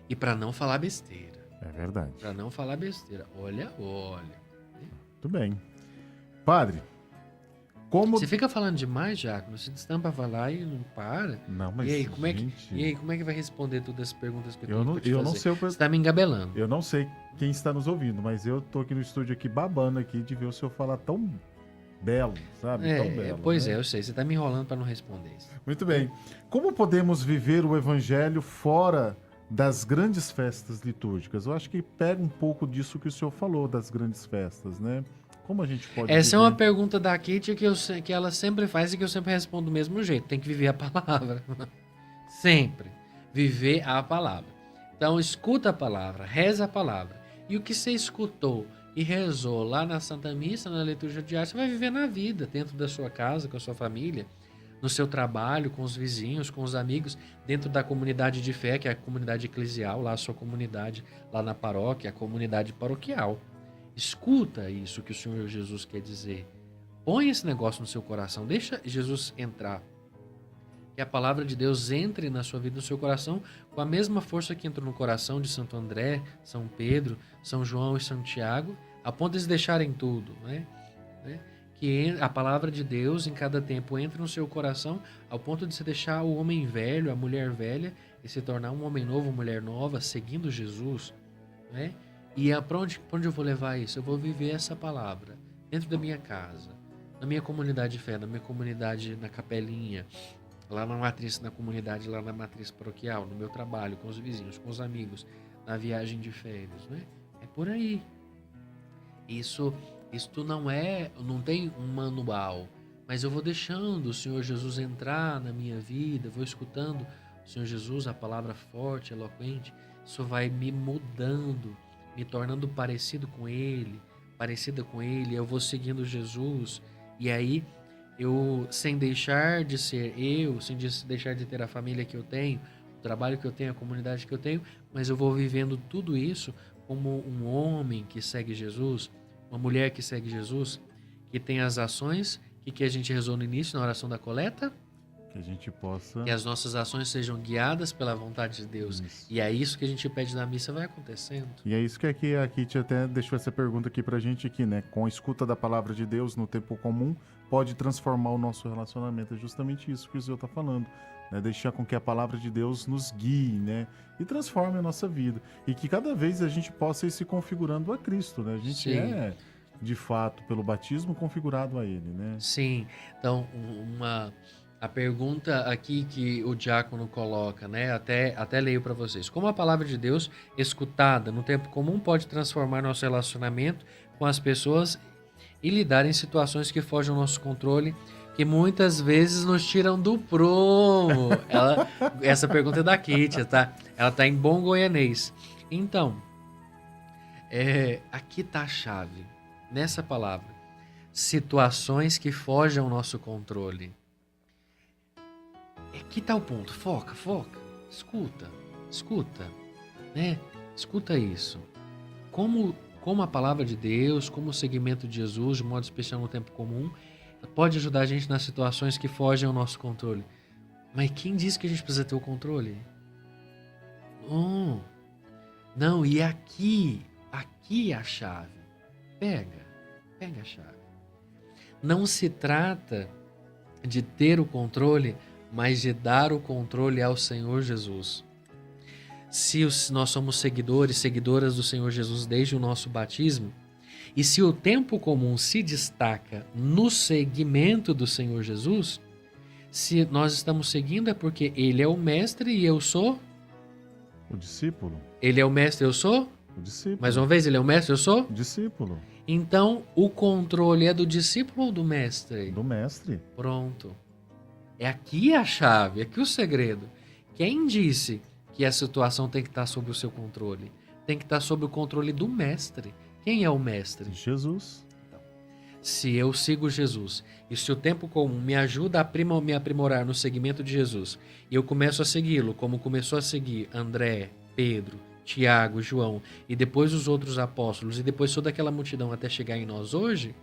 e para não falar besteira. É verdade. Para não falar besteira. Olha. Muito bem. Padre, como... Você fica falando demais, Diácono. Se destampa falar e não para. Não, mas, E aí, como é gente... que vai responder todas as perguntas que eu Eu tenho não, pra te eu fazer? não sei Você tá me engabelando. Eu não sei quem está nos ouvindo, mas eu tô aqui no estúdio aqui babando aqui de ver o senhor falar tão belo, sabe? Tão belo. Pois né? é, eu sei. Você tá me enrolando para não responder isso. Muito bem. Como podemos viver o evangelho fora das grandes festas litúrgicas? Eu acho que pega um pouco disso que o senhor falou, das grandes festas, né? Como a gente pode Essa é viver? uma pergunta da Kitty que ela sempre faz e que eu sempre respondo do mesmo jeito. Tem que viver a palavra. Sempre. Viver a palavra. Então, escuta a palavra, reza a palavra. E o que você escutou e rezou lá na Santa Missa, na liturgia diária, você vai viver na vida, dentro da sua casa, com a sua família, no seu trabalho, com os vizinhos, com os amigos, dentro da comunidade de fé, que é a comunidade eclesial, lá a sua comunidade, lá na paróquia, a comunidade paroquial. Escuta isso que o Senhor Jesus quer dizer. Põe esse negócio no seu coração. Deixa Jesus entrar. Que a palavra de Deus entre na sua vida, no seu coração, com a mesma força que entrou no coração de Santo André, São Pedro, São João e Santiago, a ponto de eles deixarem tudo, né? Que a palavra de Deus em cada tempo entre no seu coração, ao ponto de se deixar o homem velho, a mulher velha, e se tornar um homem novo, uma mulher nova, seguindo Jesus, né? E para onde eu vou levar isso? Eu vou viver essa palavra dentro da minha casa, na minha comunidade de fé, na minha comunidade na capelinha, lá na matriz, na comunidade, lá na matriz paroquial, no meu trabalho, com os vizinhos, com os amigos, na viagem de férias, né? É por aí. Isso não tem um manual, mas eu vou deixando o Senhor Jesus entrar na minha vida, vou escutando o Senhor Jesus, a palavra forte, eloquente, isso vai me mudando, me tornando parecida com Ele, eu vou seguindo Jesus, e aí eu, sem deixar de ser eu, sem deixar de ter a família que eu tenho, o trabalho que eu tenho, a comunidade que eu tenho, mas eu vou vivendo tudo isso como um homem que segue Jesus, uma mulher que segue Jesus, que tem as ações que a gente rezou no início, na oração da coleta, Que a gente possa... que as nossas ações sejam guiadas pela vontade de Deus. Isso. E é isso que a gente pede na missa, vai acontecendo. E é isso que aqui a Kitty até deixou essa pergunta aqui pra gente aqui, né? Com a escuta da palavra de Deus no tempo comum, pode transformar o nosso relacionamento. É justamente isso que o senhor tá falando, né? Deixar com que a palavra de Deus nos guie, né? E transforme a nossa vida. E que cada vez a gente possa ir se configurando a Cristo, né? A gente Sim. é, de fato, pelo batismo, configurado a Ele, né? Sim, então a pergunta aqui que o diácono coloca, né? Até leio para vocês. Como a palavra de Deus, escutada no tempo comum, pode transformar nosso relacionamento com as pessoas e lidar em situações que fogem ao nosso controle, que muitas vezes nos tiram do prumo? Essa pergunta é da Kitty, tá? Ela tá em bom goianês. Então, aqui tá a chave, nessa palavra. Situações que fogem ao nosso controle. Aqui tá o ponto. Foca. Escuta, né? Escuta isso. Como a palavra de Deus, como o seguimento de Jesus, de modo especial no tempo comum, pode ajudar a gente nas situações que fogem ao nosso controle. Mas quem disse que a gente precisa ter o controle? Não, e aqui é a chave. Pega a chave. Não se trata de ter o controle, mas de dar o controle ao Senhor Jesus. Se nós somos seguidoras do Senhor Jesus desde o nosso batismo, e se o tempo comum se destaca no seguimento do Senhor Jesus, se nós estamos seguindo é porque Ele é o mestre e eu sou O discípulo. Ele é o mestre, eu sou? O discípulo. Mais uma vez, Ele é o mestre, eu sou? O discípulo. Então, o controle é do discípulo ou do mestre? Do mestre. Pronto. É aqui a chave, é aqui o segredo. Quem disse que a situação tem que estar sob o seu controle? Tem que estar sob o controle do mestre. Quem é o mestre? Jesus. Se eu sigo Jesus e se o tempo comum me ajuda a me aprimorar no seguimento de Jesus e eu começo a segui-lo como começou a seguir André, Pedro, Tiago, João e depois os outros apóstolos e depois toda aquela multidão até chegar em nós hoje,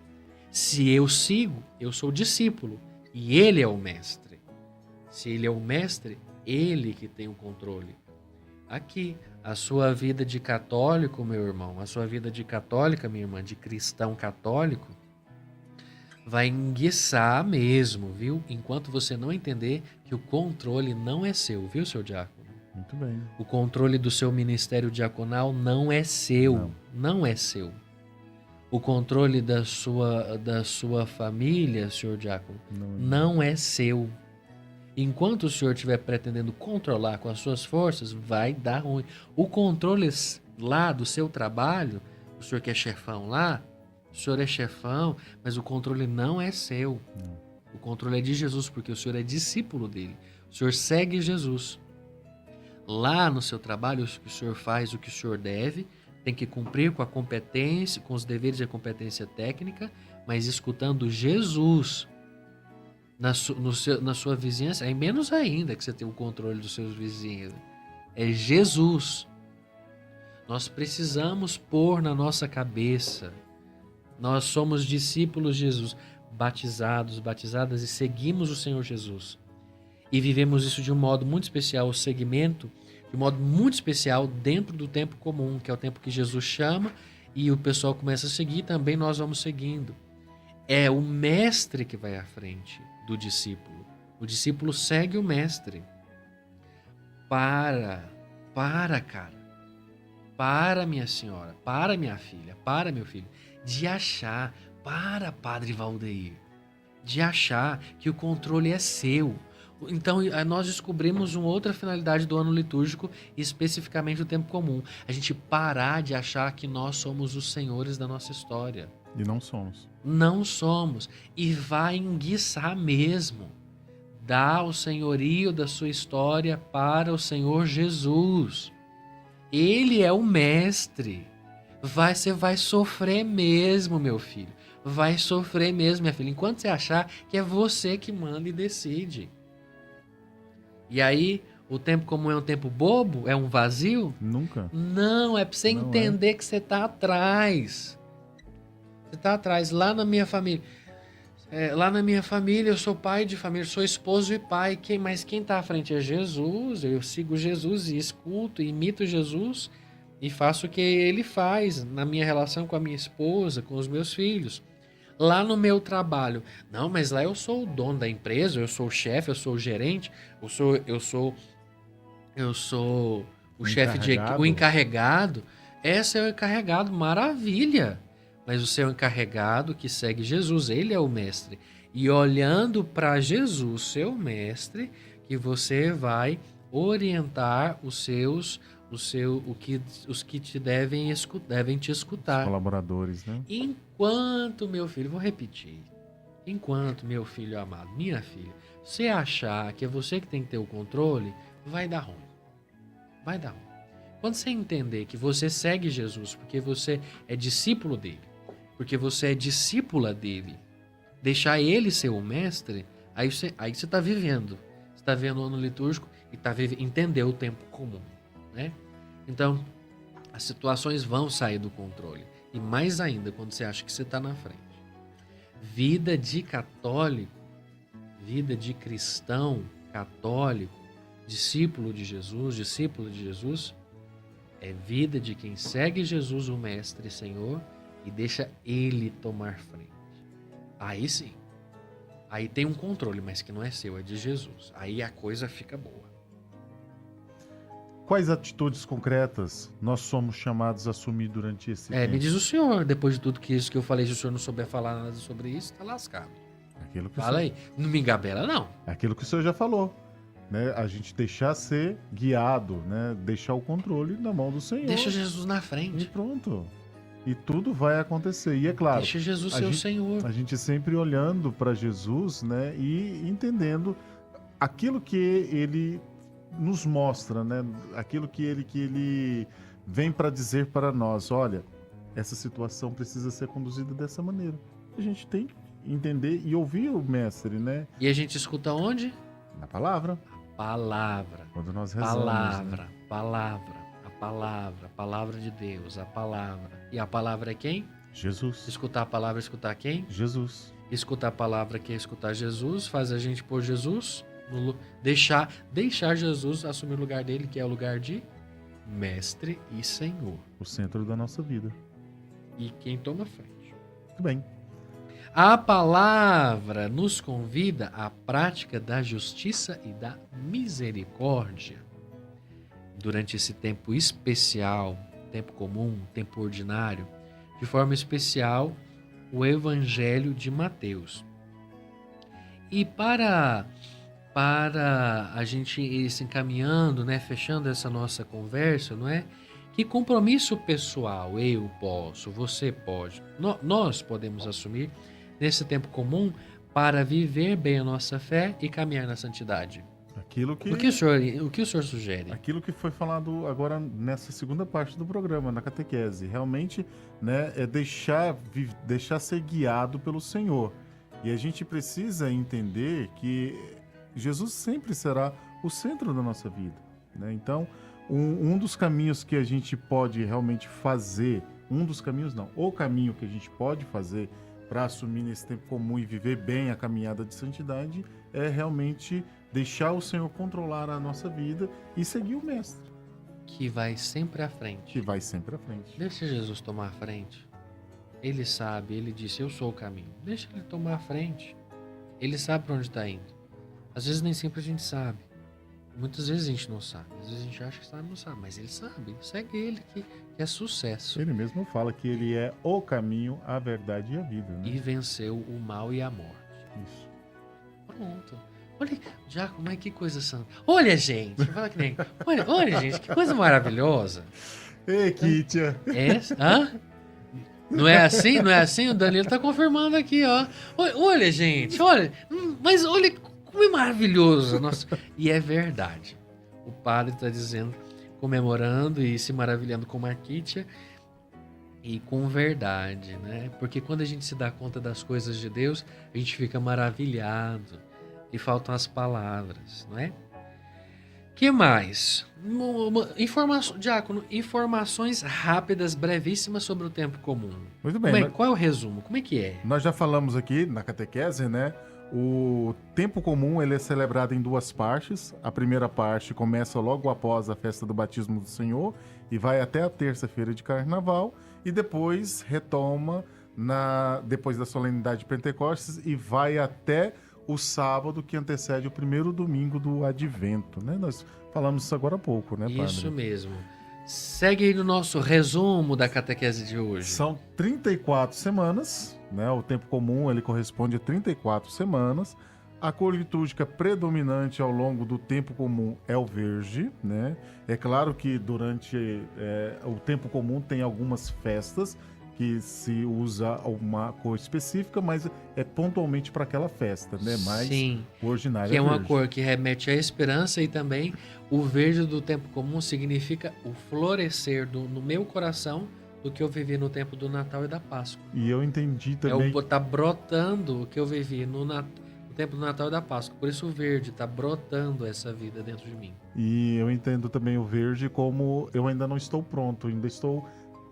se eu sigo, eu sou discípulo e ele é o mestre. Se ele é o mestre, ele que tem o controle. Aqui, a sua vida de católico, meu irmão, a sua vida de católica, minha irmã, de cristão católico, vai enguiçar mesmo, viu? Enquanto você não entender que o controle não é seu, viu, seu diácono? Muito bem. O controle do seu ministério diaconal não é seu, não é seu. O controle da sua família, senhor diácono, não é seu. Enquanto o senhor estiver pretendendo controlar com as suas forças, vai dar ruim. O controle lá do seu trabalho, o senhor que é chefão lá, o senhor é chefão, mas o controle não é seu. O controle é de Jesus, porque o senhor é discípulo dele. O senhor segue Jesus. Lá no seu trabalho, o que o senhor faz, o que o senhor deve, tem que cumprir com a competência, com os deveres e a competência técnica, mas escutando Jesus na sua vizinhança, é menos ainda que você tem o controle dos seus vizinhos. É Jesus. Nós precisamos pôr na nossa cabeça. Nós somos discípulos de Jesus, batizadas e seguimos o Senhor Jesus. E vivemos isso de um modo muito especial, o segmento, de um modo muito especial dentro do tempo comum, que é o tempo que Jesus chama e o pessoal começa a seguir, também nós vamos seguindo. É o mestre que vai à frente do discípulo. O discípulo segue o mestre. Para, cara. Para, minha senhora. Para, minha filha. Para, meu filho. De achar, para, Padre Valdeir, de achar que o controle é seu. Então, nós descobrimos uma outra finalidade do ano litúrgico, especificamente do tempo comum. A gente parar de achar que nós somos os senhores da nossa história. E não somos. Não somos. E vai enguiçar mesmo. Dá o senhorio da sua história para o Senhor Jesus. Ele é o mestre. Você vai sofrer mesmo, meu filho. Vai sofrer mesmo, minha filha. Enquanto você achar que é você que manda e decide. E aí, o tempo comum é um tempo bobo? É um vazio? Nunca. Não, é pra você entender que você tá atrás. Você tá atrás. Lá na minha família. Eu sou pai de família, sou esposo e pai. Mas quem tá à frente é Jesus. Eu sigo Jesus e escuto, imito Jesus. E faço o que ele faz na minha relação com a minha esposa, com os meus filhos. Lá no meu trabalho, não, mas lá eu sou o dono da empresa, eu sou o chefe, eu sou o gerente, eu sou o chefe de equipe, o encarregado. Esse é o encarregado, maravilha. Mas o seu encarregado que segue Jesus, ele é o mestre. E olhando para Jesus, seu mestre, que você vai orientar os que te devem te escutar. Os colaboradores, né? Enquanto, meu filho, vou repetir. Enquanto, meu filho amado, minha filha, você achar que é você que tem que ter o controle, vai dar ruim. Vai dar ruim. Quando você entender que você segue Jesus porque você é discípulo dele, porque você é discípula dele, deixar ele ser o mestre, aí você está vivendo. Você está vendo o ano litúrgico e entendeu o tempo comum. Né? Então, as situações vão sair do controle. E mais ainda, quando você acha que você está na frente. Vida de católico, vida de cristão católico, discípulo de Jesus, é vida de quem segue Jesus, o Mestre e Senhor, e deixa Ele tomar frente. Aí sim. Aí tem um controle, mas que não é seu, é de Jesus. Aí a coisa fica boa. Quais atitudes concretas nós somos chamados a assumir durante esse tempo? Me diz o senhor, depois de tudo que isso que eu falei, se o senhor não souber falar nada sobre isso, tá lascado. Aquilo que Fala aí. Não me engabela, não. Aquilo que o senhor já falou. Né? A gente deixar ser guiado, né? Deixar o controle na mão do Senhor. Deixa Jesus na E frente. pronto. E tudo vai acontecer. E é claro, Deixa Jesus ser o Senhor. a gente sempre olhando para Jesus, né? E entendendo aquilo que ele nos mostra, né? Aquilo que ele vem para dizer para nós. Olha, essa situação precisa ser conduzida dessa maneira. A gente tem que entender e ouvir o mestre, né? E a gente escuta onde? Na palavra. Palavra. Quando nós rezamos. Né? Palavra de Deus, a palavra. E a palavra é quem? Jesus. Escutar a palavra, escutar quem? Jesus. Escutar a palavra, que é escutar Jesus, faz a gente pôr Jesus, deixar Jesus assumir o lugar dele, que é o lugar de Mestre e Senhor. O centro da nossa vida. E quem toma frente. Muito bem. A palavra nos convida à prática da justiça e da misericórdia. Durante esse tempo especial, tempo comum, tempo ordinário, de forma especial, o Evangelho de Mateus. E para a gente ir se encaminhando, né, fechando essa nossa conversa, não é? Que compromisso pessoal eu posso, você pode, nós podemos assumir nesse tempo comum para viver bem a nossa fé e caminhar na santidade? O que o senhor sugere? Aquilo que foi falado agora nessa segunda parte do programa, na catequese. Realmente, né, é deixar ser guiado pelo Senhor. E a gente precisa entender que Jesus sempre será o centro da nossa vida. Né? Então, um dos caminhos que a gente pode realmente fazer, o caminho que a gente pode fazer para assumir nesse tempo comum e viver bem a caminhada de santidade é realmente deixar o Senhor controlar a nossa vida e seguir o Mestre. Que vai sempre à frente. Deixa Jesus tomar a frente. Ele sabe, ele disse, eu sou o caminho. Deixa ele tomar a frente. Ele sabe para onde está indo. Às vezes nem sempre a gente sabe. Muitas vezes a gente não sabe. Às vezes a gente acha que sabe, não sabe. Mas ele sabe. Segue ele que é sucesso. Ele mesmo fala que ele é o caminho, a verdade e a vida. Né? E venceu o mal e a morte. Isso. Pronto. Olha, Jaco, mas que coisa santa. Olha, gente. Fala que nem... olha, gente, que coisa maravilhosa. Ei, Kítia. Hã? Não é assim? Não é assim? O Danilo tá confirmando aqui, ó. Olha, gente, olha. Mas olha como é maravilhoso. Nossa. E é verdade. O padre está dizendo, comemorando e se maravilhando com a Kítia e com verdade, né? Porque quando a gente se dá conta das coisas de Deus, a gente fica maravilhado e faltam as palavras, não é? Que mais? Diácono, informações rápidas, brevíssimas sobre o tempo comum. Muito bem. Qual é o resumo? Como é que é? Nós já falamos aqui na catequese, né? O tempo comum ele é celebrado em duas partes. A primeira parte começa logo após a festa do batismo do Senhor e vai até a terça-feira de Carnaval e depois retoma depois da solenidade de Pentecostes e vai até o sábado que antecede o primeiro domingo do Advento, né? Nós falamos isso agora há pouco, né, padre? Isso mesmo. Segue aí no nosso resumo da catequese de hoje. São 34 semanas, né? O tempo comum ele corresponde a 34 semanas. A cor litúrgica predominante ao longo do tempo comum é o verde, né? É claro que durante o tempo comum tem algumas festas que se usa uma cor específica, mas é pontualmente para aquela festa, né? Mas sim, o ordinário que é uma verde. cor que remete à esperança e também o verde do tempo comum significa o florescer no meu coração do que eu vivi no tempo do Natal e da Páscoa. E eu entendi também... Tá brotando o que eu vivi no tempo do Natal e da Páscoa. Por isso o verde tá brotando essa vida dentro de mim. E eu entendo também o verde como eu ainda não estou pronto, ainda estou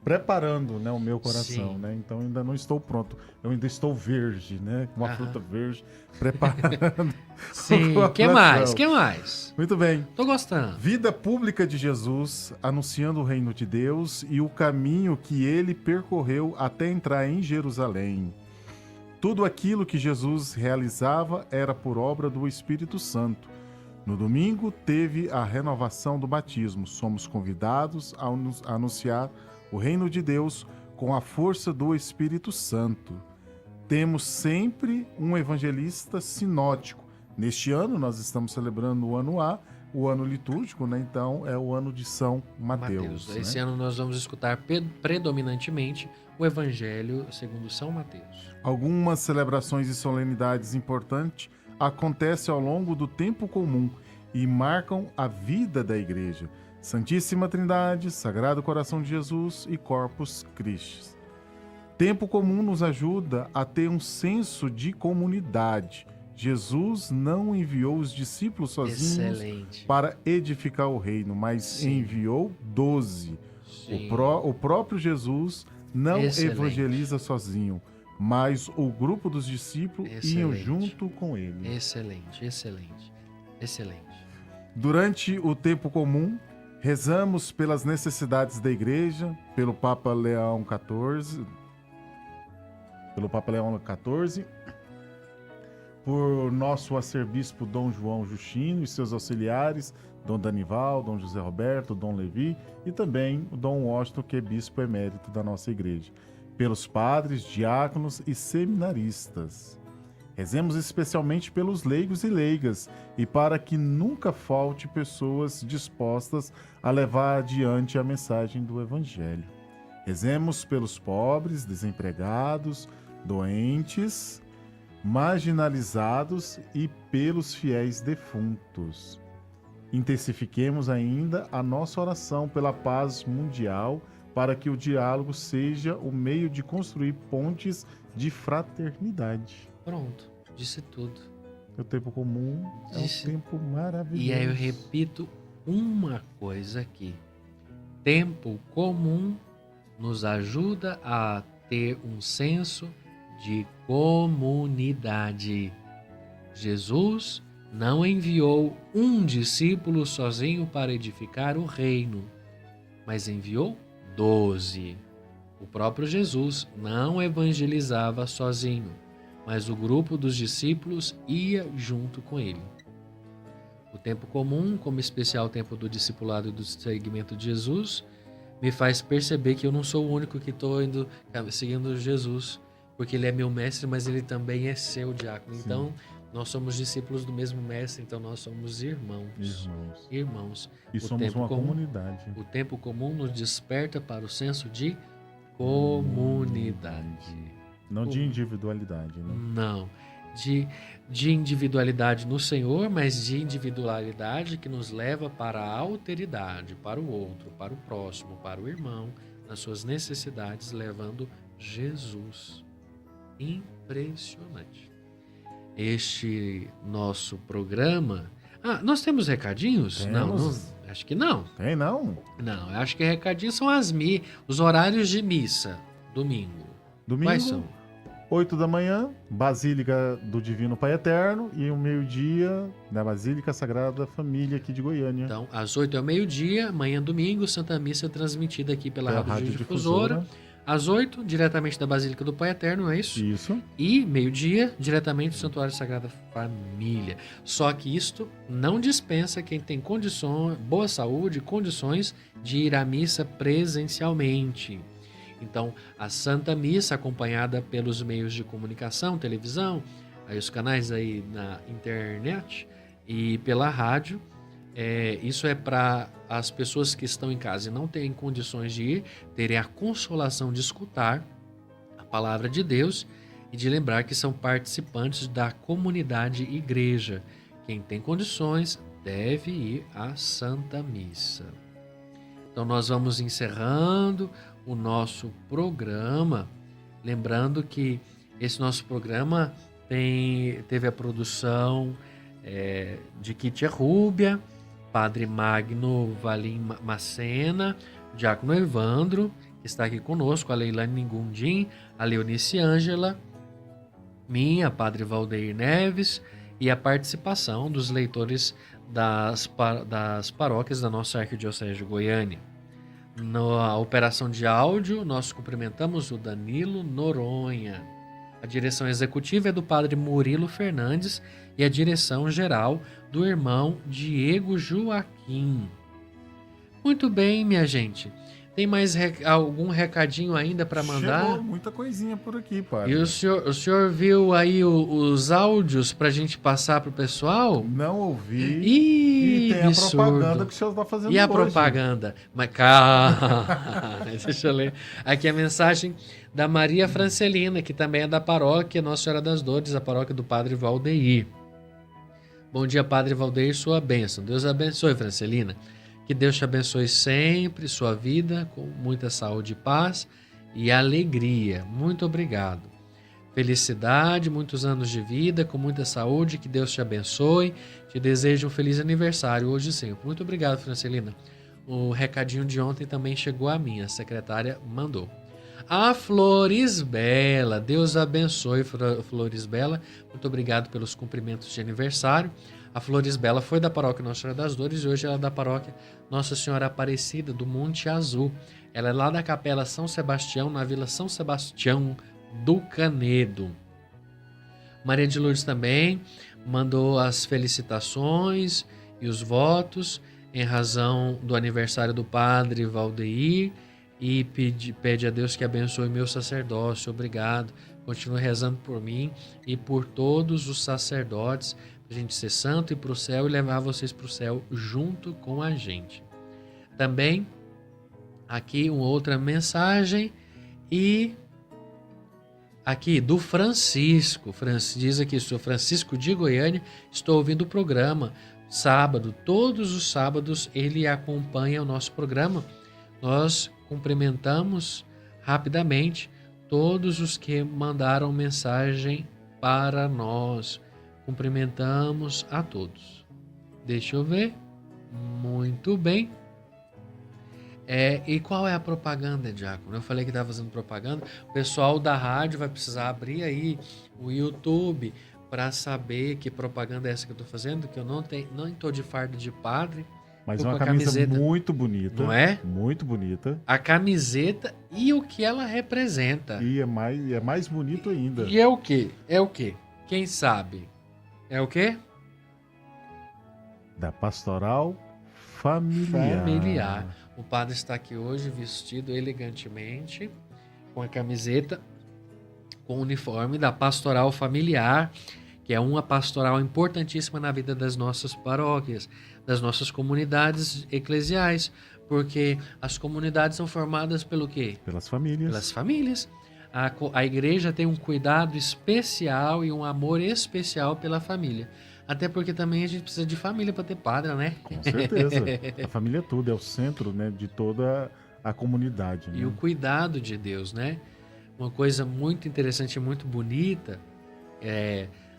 preparando, né, o meu coração, Sim. né? Então ainda não estou pronto. Eu ainda estou verde, né? Uma Aham. fruta verde, preparando Sim, o que mais? coração. Que mais? Muito bem. Tô gostando. Vida pública de Jesus, anunciando o reino de Deus e o caminho que ele percorreu até entrar em Jerusalém. Tudo aquilo que Jesus realizava era por obra do Espírito Santo. No domingo, teve a renovação do batismo. Somos convidados a anunciar o reino de Deus com a força do Espírito Santo. Temos sempre um evangelista sinótico. Neste ano, nós estamos celebrando o ano A, o ano litúrgico, né? Então é o ano de São Mateus. né? Esse ano nós vamos escutar predominantemente o Evangelho segundo São Mateus. Algumas celebrações e solenidades importantes acontecem ao longo do tempo comum e marcam a vida da Igreja. Santíssima Trindade, Sagrado Coração de Jesus e Corpus Christi. Tempo comum nos ajuda a ter um senso de comunidade. Jesus não enviou os discípulos sozinhos Excelente. para edificar o reino, mas Sim. enviou 12. Sim. O próprio Jesus não Excelente. evangeliza sozinho, mas o grupo dos discípulos iam Excelente. junto com ele. Excelente, excelente, excelente. Durante o tempo comum, rezamos pelas necessidades da Igreja, pelo Papa Leão XIV, por nosso arcebispo Dom João Justino e seus auxiliares, Dom Danival, Dom José Roberto, Dom Levi e também o Dom Washington, que é bispo emérito da nossa igreja, pelos padres, diáconos e seminaristas. Rezemos especialmente pelos leigos e leigas e para que nunca falte pessoas dispostas a levar adiante a mensagem do Evangelho. Rezemos pelos pobres, desempregados, doentes, marginalizados e pelos fiéis defuntos. Intensifiquemos ainda a nossa oração pela paz mundial para que o diálogo seja o meio de construir pontes de fraternidade. Pronto, disse tudo. O tempo comum é Disse- um tempo maravilhoso. E aí eu repito uma coisa aqui. Tempo comum nos ajuda a ter um senso de comunidade. Jesus não enviou um discípulo sozinho para edificar o reino, mas enviou 12. O próprio Jesus não evangelizava sozinho, mas o grupo dos discípulos ia junto com ele. O tempo comum, como especial tempo do discipulado e do seguimento de Jesus, me faz perceber que eu não sou o único que estou seguindo Jesus, porque ele é meu mestre, mas ele também é seu diácono. Sim. Então, nós somos discípulos do mesmo mestre, então nós somos irmãos. Irmãos. E O somos tempo uma comum- comunidade. O tempo comum nos desperta para o senso de comunidade. Não de individualidade, né? Não. De individualidade no Senhor, mas de individualidade que nos leva para a alteridade, para o outro, para o próximo, para o irmão, nas suas necessidades, levando Jesus. Impressionante. Este nosso programa. Ah, nós temos recadinhos? Não, Temos. acho que não. Tem não? Não, eu acho que recadinhos são os horários de missa, domingo. Domingo, Quais são? 8 da manhã, Basílica do Divino Pai Eterno, e o meio-dia na Basílica Sagrada Família aqui de Goiânia. Então, às 8 ao meio-dia, amanhã domingo, Santa Missa transmitida aqui pela Rádio Difusora. Às 8, diretamente da Basílica do Pai Eterno, não é isso? Isso. E meio-dia, diretamente do Santuário Sagrada Família. Só que isto não dispensa quem tem condições, boa saúde, condições de ir à missa presencialmente. Então, a Santa Missa, acompanhada pelos meios de comunicação, televisão, aí os canais aí na internet e pela rádio, isso é para as pessoas que estão em casa e não têm condições de ir, terem a consolação de escutar a palavra de Deus e de lembrar que são participantes da comunidade igreja. Quem tem condições deve ir à Santa Missa. Então nós vamos encerrando o nosso programa, lembrando que esse nosso programa teve a produção de Kitia Rúbia, Padre Magno Valim Macena, Diácono Evandro que está aqui conosco, a Leilane Ningundim, a Leonice Ângela, minha, Padre Valdeir Neves, e a participação dos leitores das paróquias da nossa Arquidiocese de Goiânia. Na operação de áudio, nós cumprimentamos o Danilo Noronha. A direção executiva é do Padre Murilo Fernandes e a direção geral do irmão Diego Joaquim. Muito bem, minha gente. Tem mais algum recadinho ainda para mandar? Chegou muita coisinha por aqui, padre. E o senhor viu aí os áudios para a gente passar para o pessoal? Não ouvi. Ih, e tem a propaganda que o senhor está fazendo hoje. E a propaganda? Mas calma, deixa eu ler. Aqui a mensagem da Maria Francelina, que também é da paróquia Nossa Senhora das Dores, a paróquia do Padre Valdeir. Bom dia, Padre Valdeir, sua bênção. Deus abençoe, Francelina. Que Deus te abençoe sempre, sua vida, com muita saúde e paz e alegria. Muito obrigado. Felicidade, muitos anos de vida, com muita saúde, que Deus te abençoe. Te desejo um feliz aniversário hoje e sempre. Muito obrigado, Francelina. O recadinho de ontem também chegou a mim, a secretária mandou. A Florisbela, Deus abençoe, Florisbela. Muito obrigado pelos cumprimentos de aniversário. A Florisbela foi da paróquia Nossa Senhora das Dores e hoje ela é da paróquia Nossa Senhora Aparecida do Monte Azul. Ela é lá da Capela São Sebastião, na Vila São Sebastião do Canedo. Maria de Lourdes também mandou as felicitações e os votos em razão do aniversário do Padre Valdeir e pede a Deus que abençoe meu sacerdócio. Obrigado. Continue rezando por mim e por todos os sacerdotes, para a gente ser santo e para o céu e levar vocês para o céu junto com a gente. Também aqui uma outra mensagem e aqui do Francisco. Diz aqui, sou Francisco de Goiânia, estou ouvindo o programa sábado, todos os sábados ele acompanha o nosso programa. Nós cumprimentamos rapidamente todos os que mandaram mensagem para nós. Cumprimentamos a todos. Deixa eu ver. Muito bem. E qual é a propaganda, Diácono? Eu falei que estava fazendo propaganda. O pessoal da rádio vai precisar abrir aí o YouTube para saber que propaganda é essa que eu estou fazendo, que eu não estou de fardo de padre. Mas é uma camiseta muito bonita. Não é? Muito bonita. A camiseta e o que ela representa. E é mais bonito ainda. E é o quê? É o quê? Quem sabe? É o quê? Da Pastoral Familiar. O padre está aqui hoje vestido elegantemente, com a camiseta, com o uniforme da Pastoral Familiar, que é uma pastoral importantíssima na vida das nossas paróquias, das nossas comunidades eclesiais, porque as comunidades são formadas pelo quê? Pelas famílias. Pelas famílias. A igreja tem um cuidado especial e um amor especial pela família. Até porque também a gente precisa de família para ter padre, né? Com certeza. A família é tudo, é o centro, né, de toda a comunidade. Né? E o cuidado de Deus, né? Uma coisa muito interessante e muito bonita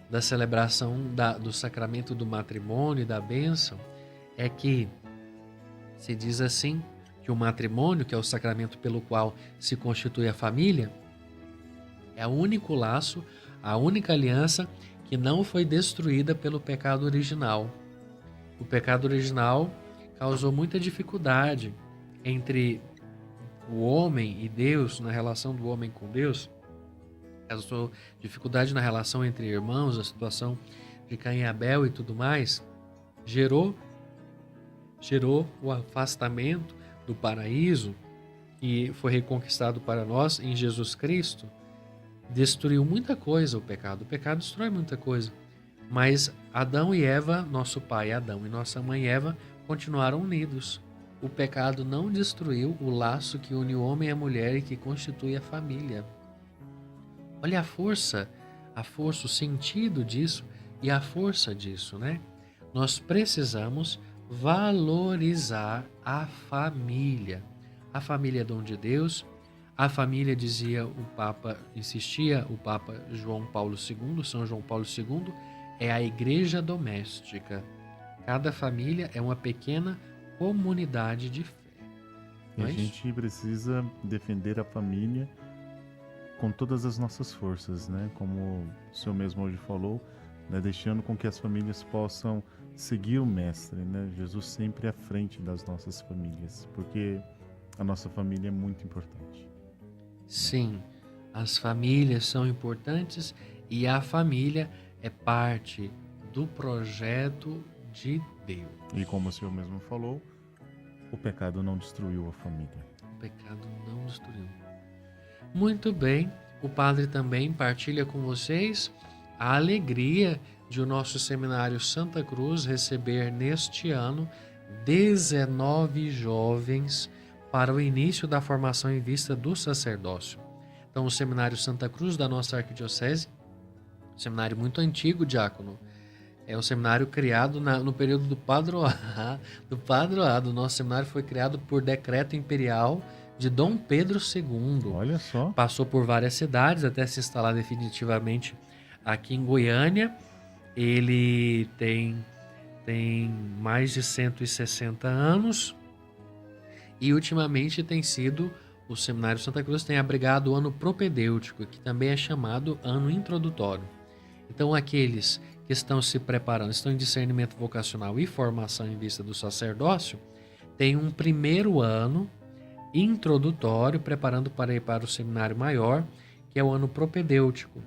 da celebração do sacramento do matrimônio e da bênção é que se diz assim, que o matrimônio, que é o sacramento pelo qual se constitui a família, é o único laço, a única aliança que não foi destruída pelo pecado original. O pecado original causou muita dificuldade entre o homem e Deus, na relação do homem com Deus. Causou dificuldade na relação entre irmãos, a situação de Caim e Abel e tudo mais. Gerou o afastamento do paraíso que foi reconquistado para nós em Jesus Cristo. Destruiu muita coisa o pecado. O pecado destrói muita coisa. Mas Adão e Eva, nosso pai Adão e nossa mãe Eva, continuaram unidos. O pecado não destruiu o laço que une o homem e a mulher e que constitui a família. Olha a força, o sentido disso e a força disso, né? Nós precisamos valorizar a família. A família é dom de Deus. A família, insistia o Papa João Paulo II, São João Paulo II, é a igreja doméstica. Cada família é uma pequena comunidade de fé. E Não a é isso? gente precisa defender a família com todas as nossas forças, né? Como o senhor mesmo hoje falou, né? Deixando com que as famílias possam seguir o Mestre, né? Jesus sempre à frente das nossas famílias, porque a nossa família é muito importante. Sim, as famílias são importantes e a família é parte do projeto de Deus. E como o senhor mesmo falou, o pecado não destruiu a família. O pecado não destruiu. Muito bem, o padre também partilha com vocês a alegria de o nosso seminário Santa Cruz receber neste ano 19 jovens para o início da formação em vista do sacerdócio. Então, o seminário Santa Cruz da nossa arquidiocese, um seminário muito antigo, diácono, é um seminário criado no período do padroado. O nosso seminário foi criado por decreto imperial de Dom Pedro II. Olha só. Passou por várias cidades até se instalar definitivamente aqui em Goiânia. Ele tem mais de 160 anos e ultimamente tem sido, o Seminário Santa Cruz tem abrigado o ano propedêutico, que também é chamado ano introdutório. Então aqueles que estão se preparando, estão em discernimento vocacional e formação em vista do sacerdócio, têm um primeiro ano introdutório, preparando para ir para o seminário maior, que é o ano propedêutico,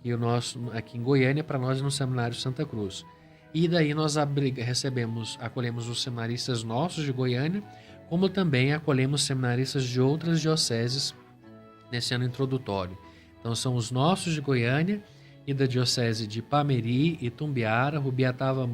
que o nosso aqui em Goiânia, para nós no Seminário Santa Cruz. E daí nós acolhemos os seminaristas nossos de Goiânia, como também acolhemos seminaristas de outras dioceses nesse ano introdutório. Então são os nossos de Goiânia e da diocese de Pameri, Itumbiara, Rubiataba,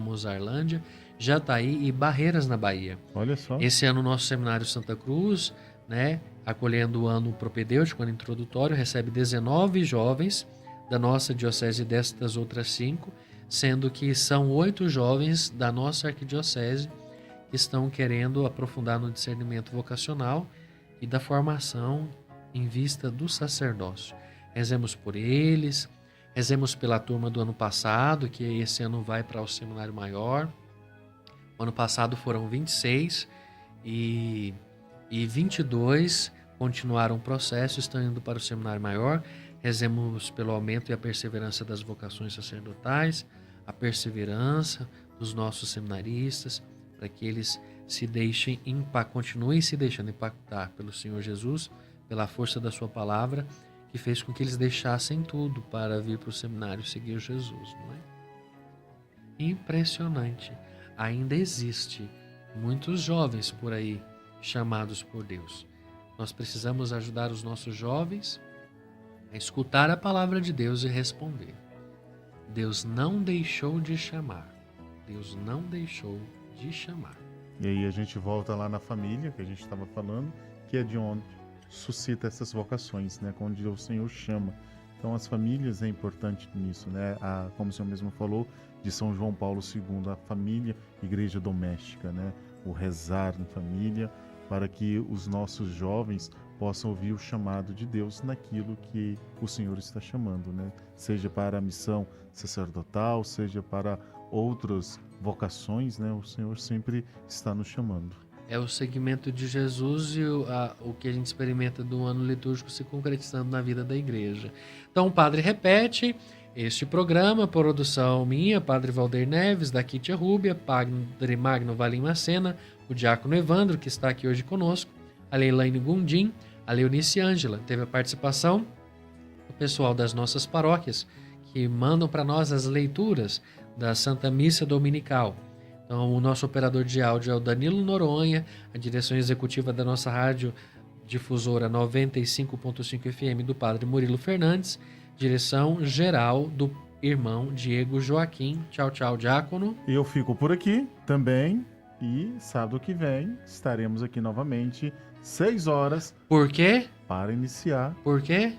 Mozarlândia, Jataí e Barreiras, na Bahia. Olha só. Esse ano o nosso seminário Santa Cruz, né, acolhendo o ano propedêutico, ano introdutório, recebe 19 jovens da nossa diocese e destas outras 5, sendo que são 8 jovens da nossa arquidiocese que estão querendo aprofundar no discernimento vocacional e da formação em vista do sacerdócio. Rezemos por eles, rezemos pela turma do ano passado, que esse ano vai para o seminário maior. O ano passado foram 26 e 22 continuaram o processo, estão indo para o seminário maior. Rezemos pelo aumento e a perseverança das vocações sacerdotais, a perseverança dos nossos seminaristas, para que eles continuem se deixando impactar pelo Senhor Jesus, pela força da sua palavra, que fez com que eles deixassem tudo para vir para o seminário seguir Jesus, não é? Impressionante. Ainda existe muitos jovens por aí chamados por Deus. Nós precisamos ajudar os nossos jovens a escutar a palavra de Deus e responder. Deus não deixou de chamar. Deus não deixou de chamar. E aí a gente volta lá na família, que a gente estava falando, que é de onde suscita essas vocações, né? Onde o Senhor chama. Então as famílias é importante nisso, né? Como o senhor mesmo falou, de São João Paulo II, a família, igreja doméstica, né? O rezar em família, para que os nossos jovens possam ouvir o chamado de Deus naquilo que o Senhor está chamando, né? Seja para a missão sacerdotal, seja para outras vocações, né? O Senhor sempre está nos chamando. É o seguimento de Jesus e o que a gente experimenta do ano litúrgico se concretizando na vida da igreja. Então o padre repete este programa, produção minha, Padre Valder Neves, da Quitia Rúbia, Padre Magno Valim Macena, o diácono Evandro, que está aqui hoje conosco, a Leilane Gundim, a Leonice Ângela. Teve a participação do pessoal das nossas paróquias, que mandam para nós as leituras da Santa Missa Dominical. Então, o nosso operador de áudio é o Danilo Noronha, a direção executiva da nossa rádio difusora 95.5 FM do Padre Murilo Fernandes, direção geral do irmão Diego Joaquim. Tchau, tchau, diácono. Eu fico por aqui também e sábado que vem estaremos aqui novamente, 6 horas. Por quê? Para iniciar. Por quê?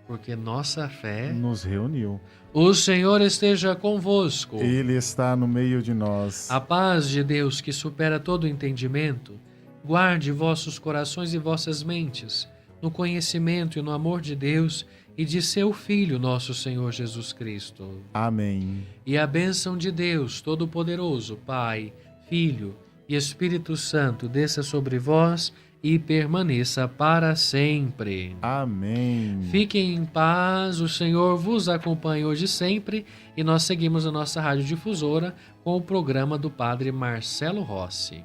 Porque nossa fé nos reuniu. O Senhor esteja convosco. Ele está no meio de nós. A paz de Deus, que supera todo entendimento, guarde vossos corações e vossas mentes no conhecimento e no amor de Deus e de seu Filho, nosso Senhor Jesus Cristo. Amém. E a bênção de Deus Todo-Poderoso, Pai, Filho e Espírito Santo desça sobre vós e permaneça para sempre. Amém. Fiquem em paz, o Senhor vos acompanhe hoje e sempre, e nós seguimos a nossa rádio difusora com o programa do Padre Marcelo Rossi.